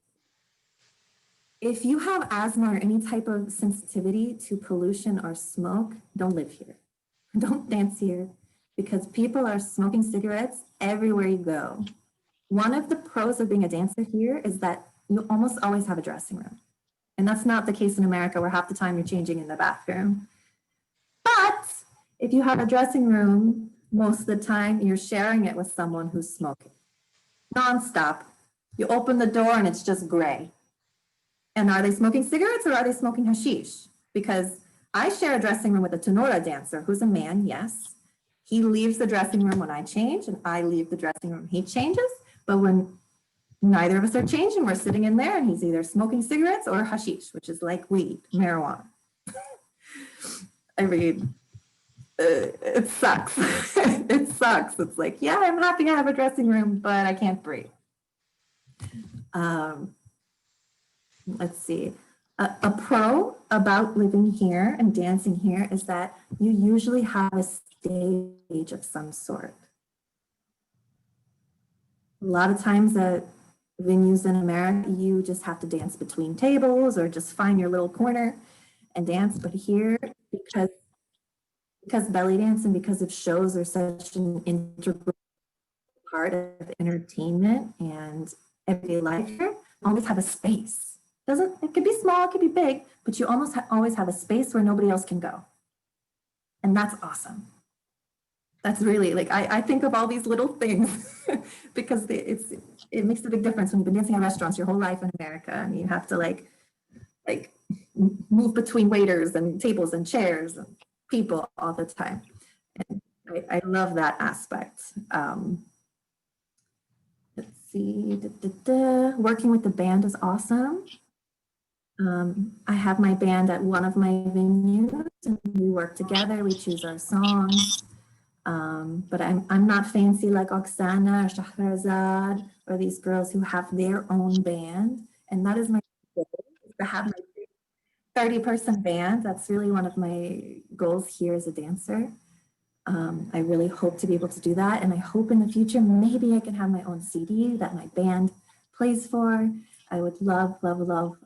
If you have asthma or any type of sensitivity to pollution or smoke, don't live here. Don't dance here because people are smoking cigarettes everywhere you go. One of the pros of being a dancer here is that you almost always have a dressing room. And that's not the case in America where half the time you're changing in the bathroom. But if you have a dressing room, most of the time you're sharing it with someone who's smoking. Nonstop. You open the door and it's just gray. And are they smoking cigarettes or are they smoking hashish? Because I share a dressing room with a tenora dancer who's a man, yes. He leaves the dressing room when I change and I leave the dressing room. He changes, but when neither of us are changing, we're sitting in there and he's either smoking cigarettes or hashish, which is like weed, marijuana. I mean, it sucks. It sucks. It's like, yeah, I'm happy I have a dressing room, but I can't breathe. Let's see. A pro about living here and dancing here is that you usually have a stage of some sort. A lot of times at venues in America, you just have to dance between tables or just find your little corner and dance. But here, because belly dance and because of shows are such an integral part of entertainment and everyday life here, you always have a space. It could be small, it could be big, but you almost always have a space where nobody else can go. And that's awesome. that's really like, I think of all these little things because it makes a big difference when you've been dancing in restaurants your whole life in America and you have to like move between waiters and tables and chairs and people all the time. And I love that aspect. Let's see, working with the band is awesome. I have my band at one of my venues and we work together, we choose our songs. But I'm not fancy like Oksana or Shahrazad or these girls who have their own band. And that is my goal, to have my 30-person band. That's really one of my goals here as a dancer. I really hope to be able to do that. And I hope in the future, maybe I can have my own CD that my band plays for. I would love, love, love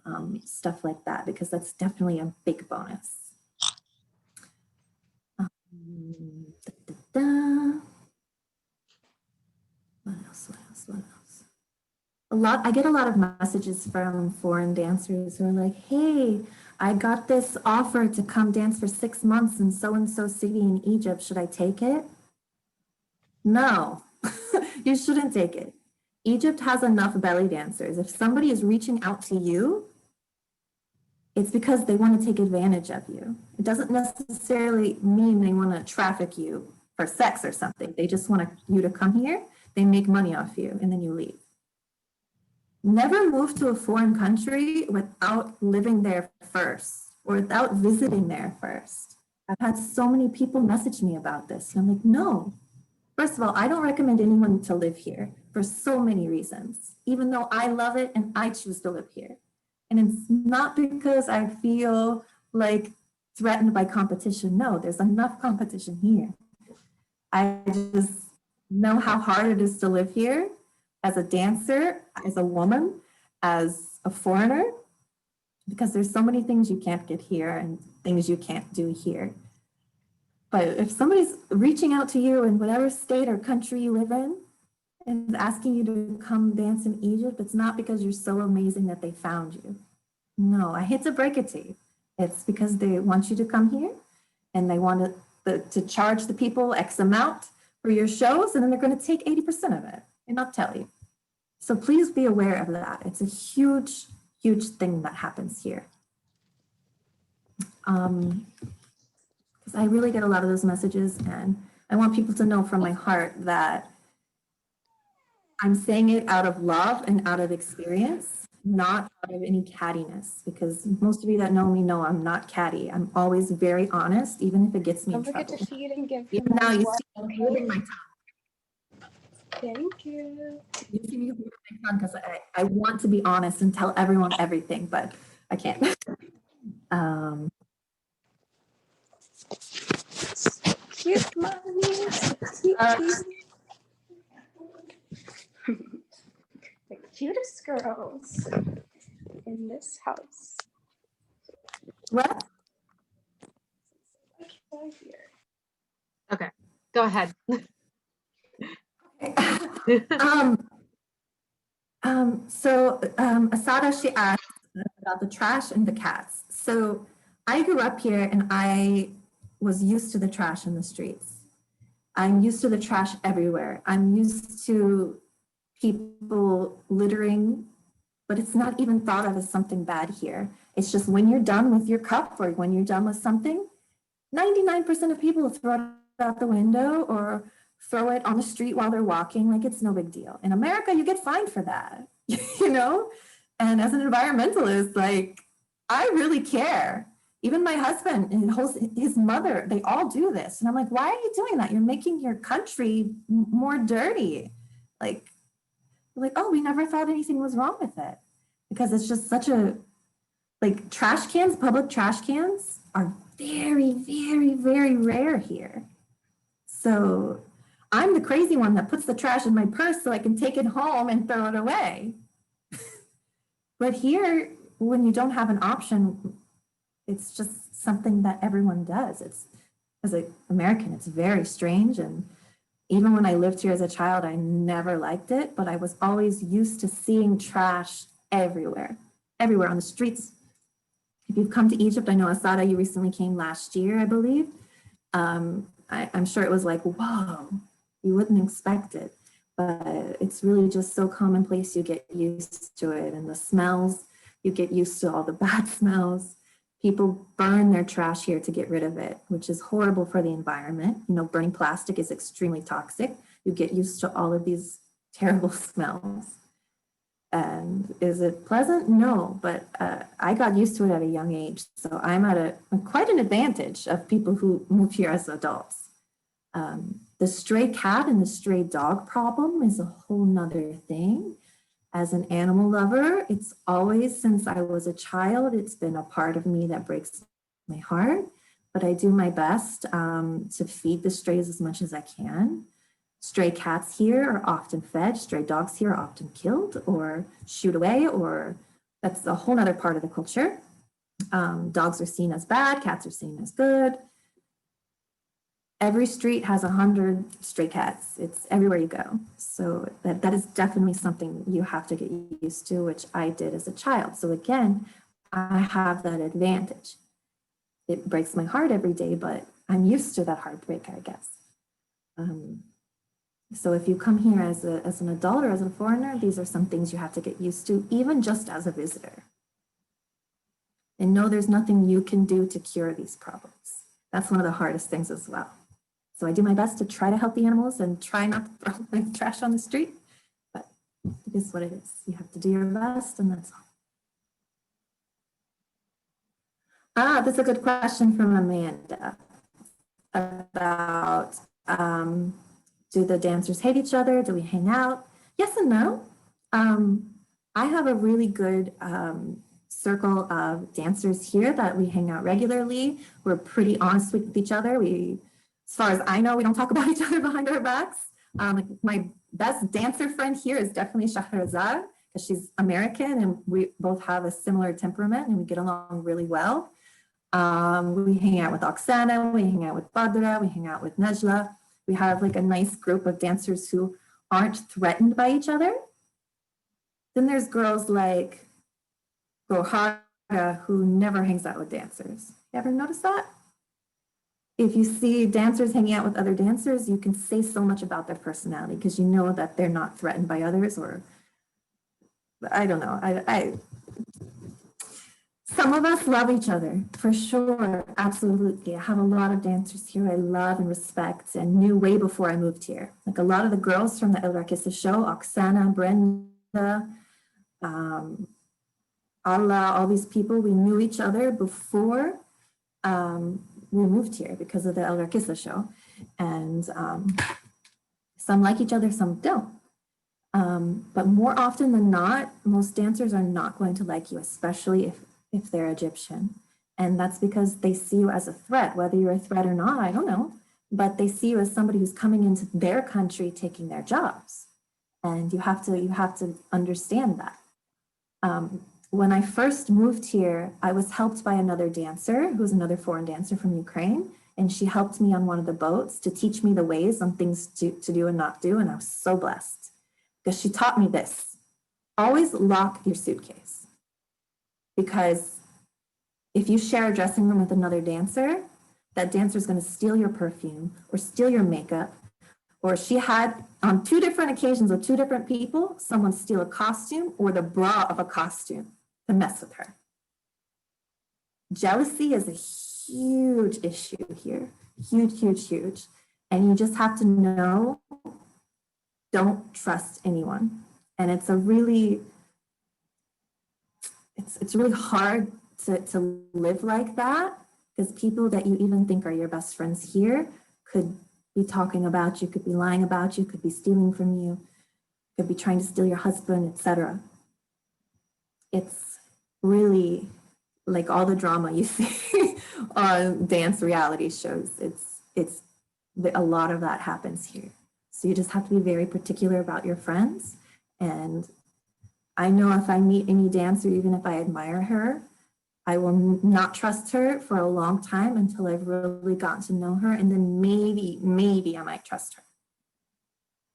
stuff like that because that's definitely a big bonus. What else? I get a lot of messages from foreign dancers who are like, hey, I got this offer to come dance for 6 months in so-and-so city in Egypt. Should I take it? No, you shouldn't take it. Egypt has enough belly dancers. If somebody is reaching out to you, it's because they want to take advantage of you. It doesn't necessarily mean they want to traffic you for sex or something. They just want you to come here, they make money off you, and then you leave. Never move to a foreign country without living there first or without visiting there first. I've had so many people message me about this. And I'm like, no. First of all, I don't recommend anyone to live here for so many reasons, even though I love it and I choose to live here. And it's not because I feel like threatened by competition. No, there's enough competition here. I just know how hard it is to live here as a dancer, as a woman, as a foreigner, because there's so many things you can't get here and things you can't do here. But if somebody's reaching out to you in whatever state or country you live in and asking you to come dance in Egypt, it's not because you're so amazing that they found you. No, I hate to break it to you. It's because they want you to come here and they want to charge the people X amount for your shows, and then they're going to take 80% of it and not tell you. So please be aware of that. It's a huge, huge thing that happens here. Because I really get a lot of those messages, and I want people to know from my heart that I'm saying it out of love and out of experience, not out of any cattiness, because most of you that know me know I'm not catty. I'm always very honest, even if it gets me in trouble. Don't forget to feed and give Even now, you see me okay? holding my tongue. Thank you. You see me holding my tongue because I want to be honest and tell everyone everything, but I can't. Cute mommy. The cutest girls in this house. What? Okay, go ahead. Asada, she asked about the trash and the cats. So I grew up here and I was used to the trash in the streets. I'm used to the trash everywhere. I'm used to people littering, but it's not even thought of as something bad here. It's just when you're done with your cup or when you're done with something, 99% of people throw it out the window or throw it on the street while they're walking, like it's no big deal. In America, you get fined for that, you know? And as an environmentalist, like, I really care. Even my husband and his mother, they all do this. And I'm like, why are you doing that? You're making your country more dirty. Like, oh, we never thought anything was wrong with it. Because it's just such a, like, trash cans, public trash cans are very, very, very rare here. So I'm the crazy one that puts the trash in my purse so I can take it home and throw it away. But here, when you don't have an option, it's just something that everyone does. It's, as an American, it's very strange. And even when I lived here as a child, I never liked it, but I was always used to seeing trash everywhere on the streets. If you've come to Egypt, I know Asada, you recently came last year, I believe. I'm sure it was like, whoa, you wouldn't expect it. But it's really just so commonplace, you get used to it. And the smells, you get used to all the bad smells. People burn their trash here to get rid of it, which is horrible for the environment. You know, burning plastic is extremely toxic. You get used to all of these terrible smells. And is it pleasant? No, but I got used to it at a young age. So I'm at quite an advantage of people who move here as adults. The stray cat and the stray dog problem is a whole nother thing. As an animal lover, it's always, since I was a child, it's been a part of me that breaks my heart, but I do my best to feed the strays as much as I can. Stray cats here are often fed, stray dogs here are often killed or shooed away, or that's a whole nother part of the culture. Dogs are seen as bad, cats are seen as good. Every street has 100 stray cats. It's everywhere you go. So that is definitely something you have to get used to, which I did as a child. So again, I have that advantage. It breaks my heart every day, but I'm used to that heartbreak, I guess. So if you come here as an adult or as a foreigner, these are some things you have to get used to, even just as a visitor. And no, there's nothing you can do to cure these problems. That's one of the hardest things as well. So I do my best to try to help the animals and try not to throw my trash on the street, but it is what it is. You have to do your best, and that's all. That's a good question from Amanda about do the dancers hate each other? Do we hang out? Yes and no. I have a really good circle of dancers here that we hang out regularly. We're pretty honest with each other. As far as I know, we don't talk about each other behind our backs. My best dancer friend here is definitely Shahrazad, because she's American and we both have a similar temperament and we get along really well. We hang out with Oksana, we hang out with Badra, we hang out with Najla. We have like a nice group of dancers who aren't threatened by each other. Then there's girls like Gohara, who never hangs out with dancers. You ever notice that? If you see dancers hanging out with other dancers, you can say so much about their personality because you know that they're not threatened by others, or I don't know. Some of us love each other, for sure, absolutely. I have a lot of dancers here I love and respect and knew way before I moved here. Like a lot of the girls from the El Rakissa show, Oksana, Brenda, Allah, all these people, we knew each other before we moved here because of the El Rakissa show. And some like each other, some don't. But more often than not, most dancers are not going to like you, especially if they're Egyptian. And that's because they see you as a threat, whether you're a threat or not, I don't know. But they see you as somebody who's coming into their country, taking their jobs. And you have to understand that. When I first moved here, I was helped by another dancer, who's another foreign dancer from Ukraine. And she helped me on one of the boats to teach me the ways on things to do and not do. And I was so blessed because she taught me this. Always lock your suitcase. Because if you share a dressing room with another dancer, that dancer is going to steal your perfume or steal your makeup. Or she had on 2 different occasions with 2 different people, someone steal a costume or the bra of a costume to mess with her. Jealousy is a huge issue here. Huge, huge, huge. And you just have to know, don't trust anyone. And it's really hard to live like that, because people that you even think are your best friends here could be talking about you, could be lying about you, could be stealing from you, could be trying to steal your husband, etc. It's really like all the drama you see on dance reality shows. A lot of that happens here. So you just have to be very particular about your friends. And I know if I meet any dancer, even if I admire her, I will not trust her for a long time until I've really gotten to know her. And then maybe I might trust her.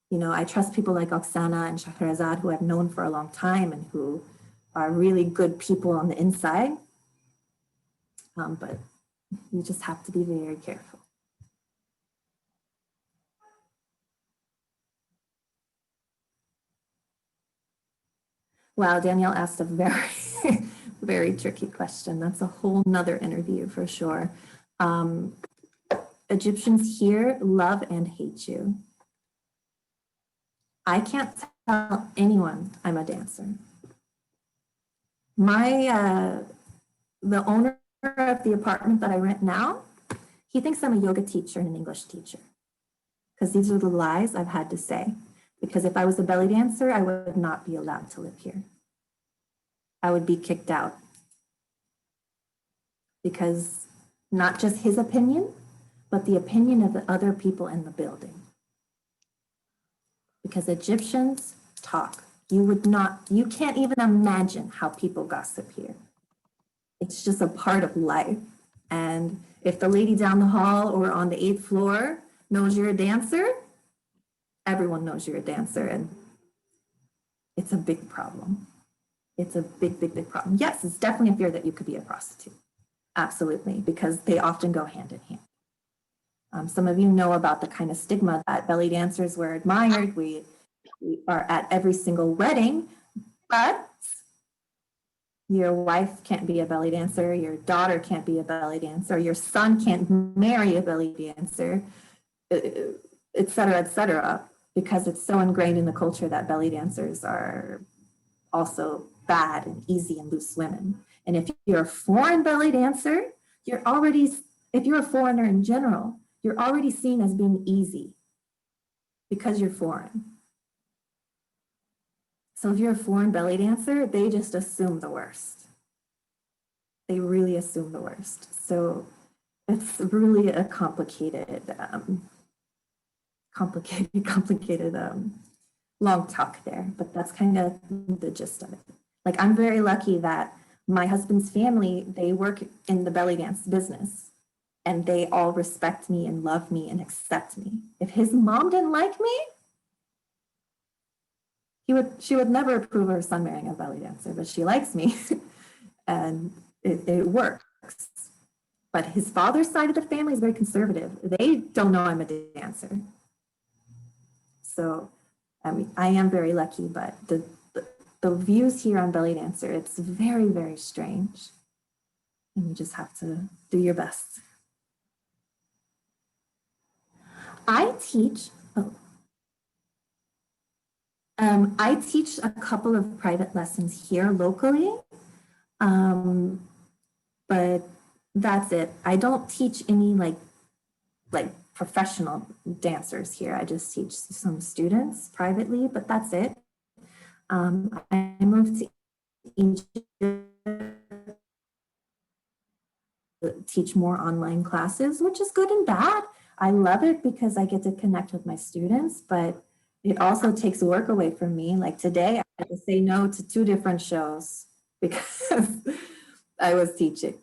You know, I trust people like Oksana and Shahrazad, who I've known for a long time and who are really good people on the inside. But you just have to be very careful. Wow, Danielle asked a very, very tricky question. That's a whole nother interview for sure. Egyptians here love and hate you. I can't tell anyone I'm a dancer. The owner of the apartment that I rent now, he thinks I'm a yoga teacher and an English teacher. Because these are the lies I've had to say. Because if I was a belly dancer, I would not be allowed to live here. I would be kicked out. Because not just his opinion, but the opinion of the other people in the building. Because Egyptians talk. You can't even imagine how people gossip here. It's just a part of life. And if the lady down the hall or on the 8th floor knows you're a dancer, everyone knows you're a dancer, and it's a big problem. It's a big, big, big problem. Yes, it's definitely a fear that you could be a prostitute. Absolutely, because they often go hand in hand. Some of you know about the kind of stigma that belly dancers were admired. We are at every single wedding, but your wife can't be a belly dancer, your daughter can't be a belly dancer, your son can't marry a belly dancer, et cetera, because it's so ingrained in the culture that belly dancers are also bad and easy and loose women. And if you're a foreign belly dancer, if you're a foreigner in general, you're already seen as being easy because you're foreign. So if you're a foreign belly dancer, they just assume the worst. They really assume the worst. So it's really a complicated long talk there, but that's kind of the gist of it. Like, I'm very lucky that my husband's family, they work in the belly dance business, and they all respect me and love me and accept me. If his mom didn't like me, she would never approve of her son marrying a belly dancer, but she likes me and it works. But his father's side of the family is very conservative. They don't know I'm a dancer. So, I mean, I am very lucky, but the views here on belly dancer, it's very, very strange. And you just have to do your best. I teach a couple of private lessons here locally, but that's it. I don't teach any like professional dancers here. I just teach some students privately, but that's it. I moved to Egypt to teach more online classes, which is good and bad. I love it because I get to connect with my students, but it also takes work away from me. Like today, I had to say no to 2 different shows because I was teaching.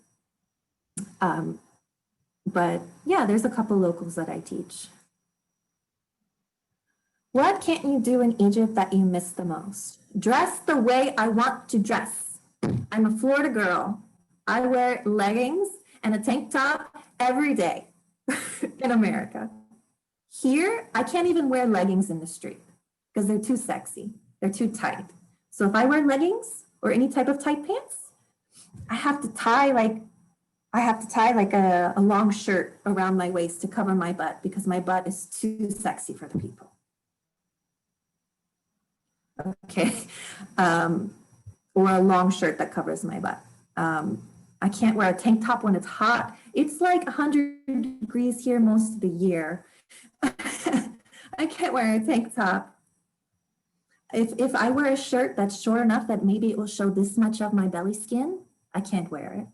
But yeah, there's a couple locals that I teach. What can't you do in Egypt that you miss the most? Dress the way I want to dress. I'm a Florida girl. I wear leggings and a tank top every day in America. Here, I can't even wear leggings in the street because they're too sexy. They're too tight. So if I wear leggings or any type of tight pants, I have to tie like a long shirt around my waist to cover my butt because my butt is too sexy for the people. Okay. Or a long shirt that covers my butt. I can't wear a tank top when it's hot. It's like 100 degrees here most of the year. I can't wear a tank top. If I wear a shirt that's short enough that maybe it will show this much of my belly skin, I can't wear it.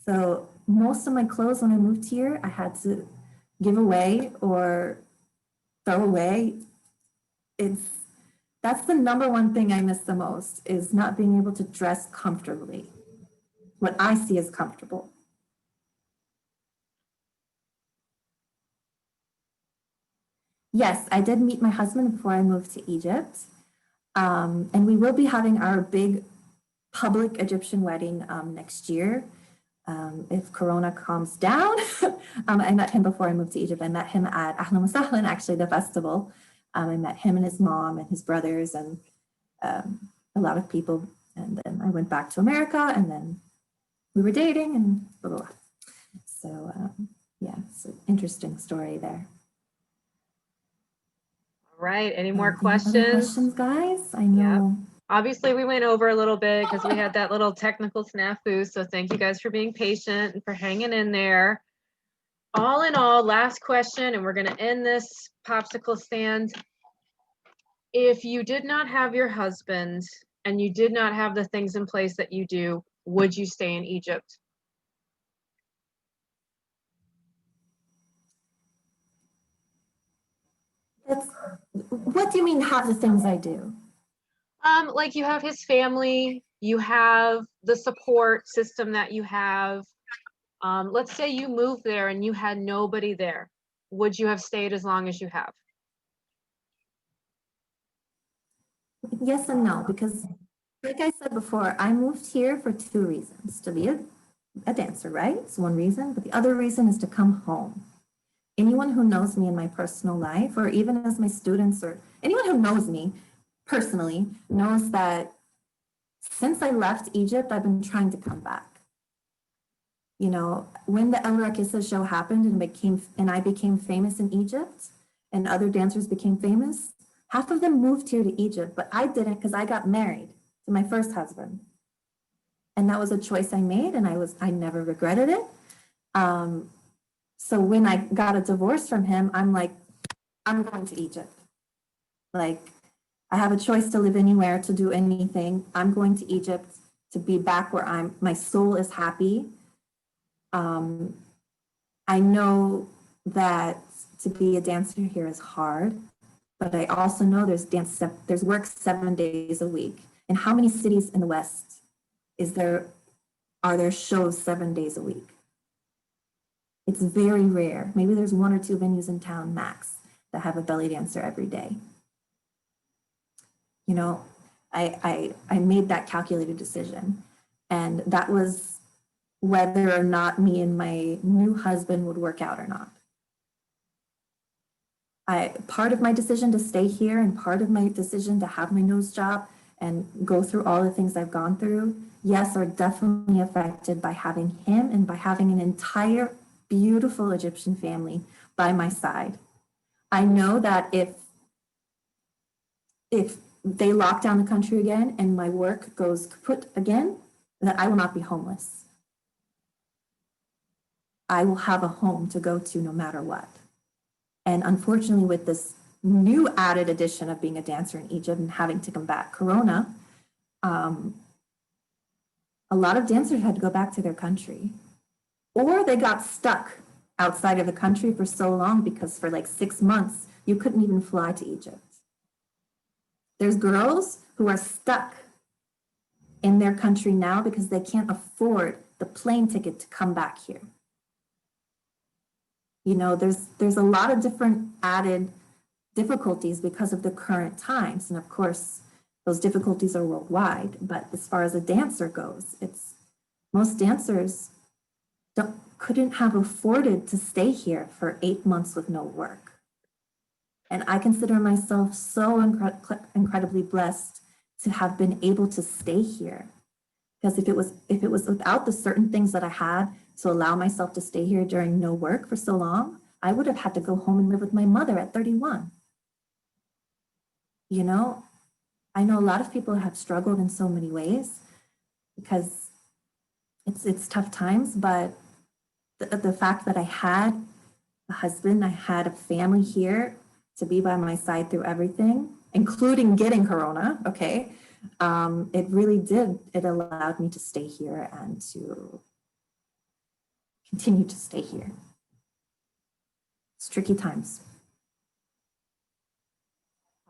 So most of my clothes when I moved here, I had to give away or throw away. That's the number one thing I miss the most, is not being able to dress comfortably. What I see as comfortable. Yes, I did meet my husband before I moved to Egypt. And we will be having our big public Egyptian wedding next year. If Corona calms down. I met him before I moved to Egypt. I met him at Ahlan wa Sahlan, actually, the festival. I met him and his mom and his brothers, and a lot of people. And then I went back to America, and then we were dating and blah, blah, blah. So yeah, it's an interesting story there. All right, any more Any questions? other questions, guys? I know. Obviously, we went over a little bit because we had that little technical snafu. So thank you guys for being patient and for hanging in there. All in all, last question, and we're going to end this popsicle stand. If you did not have your husband and you did not have the things in place that you do, would you stay in Egypt? What do you mean have the things I do? Like you have his family, you have the support system that you have. Let's say you moved there and you had nobody there. Would you have stayed as long as you have? Yes and no, because like I said before, I moved here for 2 reasons. To be a dancer, right? It's one reason, but the other reason is to come home. Anyone who knows me in my personal life, or even as my students, or anyone who knows me personally, knows that since I left Egypt, I've been trying to come back. You know, when the El Rakissa show happened and I became famous in Egypt, and other dancers became famous, half of them moved here to Egypt, but I didn't because I got married to my first husband. And that was a choice I made, and I never regretted it. So when I got a divorce from him, I'm like, I'm going to Egypt. Like, I have a choice to live anywhere, to do anything. I'm going to Egypt to be back where my soul is happy. I know that to be a dancer here is hard, but I also know there's work 7 days a week. And how many cities in the West are there shows 7 days a week? It's very rare. Maybe there's 1 or 2 venues in town max that have a belly dancer every day. You know, I made that calculated decision, and that was whether or not me and my new husband would work out or not. Part of my decision to stay here and part of my decision to have my nose job and go through all the things I've gone through, yes, are definitely affected by having him and by having an entire beautiful Egyptian family by my side. I know that if they lock down the country again and my work goes kaput again, that I will not be homeless. I will have a home to go to no matter what. And unfortunately, with this new added addition of being a dancer in Egypt and having to combat Corona, a lot of dancers had to go back to their country, or they got stuck outside of the country for so long because for like 6 months, you couldn't even fly to Egypt. There's girls who are stuck in their country now because they can't afford the plane ticket to come back here. You know, there's a lot of different added difficulties because of the current times. And of course, those difficulties are worldwide. But as far as a dancer goes, most dancers couldn't have afforded to stay here for 8 months with no work. And I consider myself so incredibly blessed to have been able to stay here. Because if it was without the certain things that I had to allow myself to stay here during no work for so long, I would have had to go home and live with my mother at 31. You know, I know a lot of people have struggled in so many ways because it's tough times, but the fact that I had a husband, I had a family here to be by my side through everything, including getting Corona, okay? It really did. It allowed me to stay here and to continue to stay here. It's tricky times.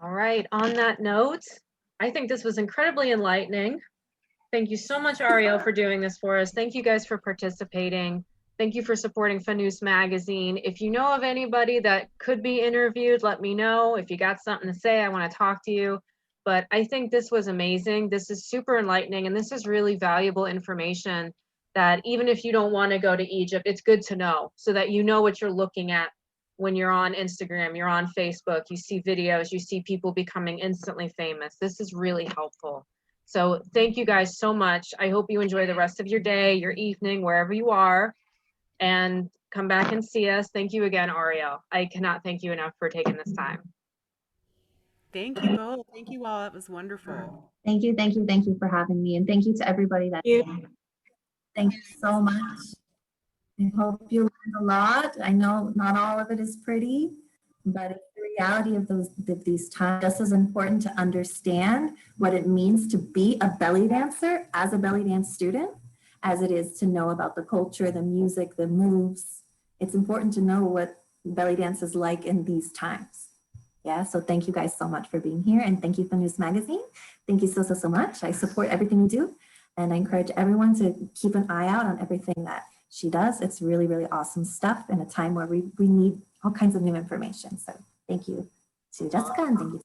All right, on that note, I think this was incredibly enlightening. Thank you so much, Arielle, for doing this for us. Thank you guys for participating. Thank you for supporting Fanous Magazine. If you know of anybody that could be interviewed, let me know. If you got something to say, I want to talk to you. But I think this was amazing. This is super enlightening, and this is really valuable information that even if you don't want to go to Egypt, it's good to know so that you know what you're looking at when you're on Instagram, you're on Facebook, you see videos, you see people becoming instantly famous. This is really helpful. So thank you guys so much. I hope you enjoy the rest of your day, your evening, wherever you are, and come back and see us. Thank you again, Arielle. I cannot thank you enough for taking this time. Thank you both. Thank you all. That was wonderful. Thank you, thank you, thank you for having me. And thank you to everybody that came. Thank you so much. I hope you learned a lot. I know not all of it is pretty, but it's the reality of these times. Just as important to understand what it means to be a belly dancer as a belly dance student, as it is to know about the culture, the music, the moves. It's important to know what belly dance is like in these times. Yeah, so thank you guys so much for being here, and thank you for News Magazine. Thank you so much. I support everything you do, and I encourage everyone to keep an eye out on everything that she does. It's really, really awesome stuff in a time where we need all kinds of new information. So thank you to Jessica, and thank you to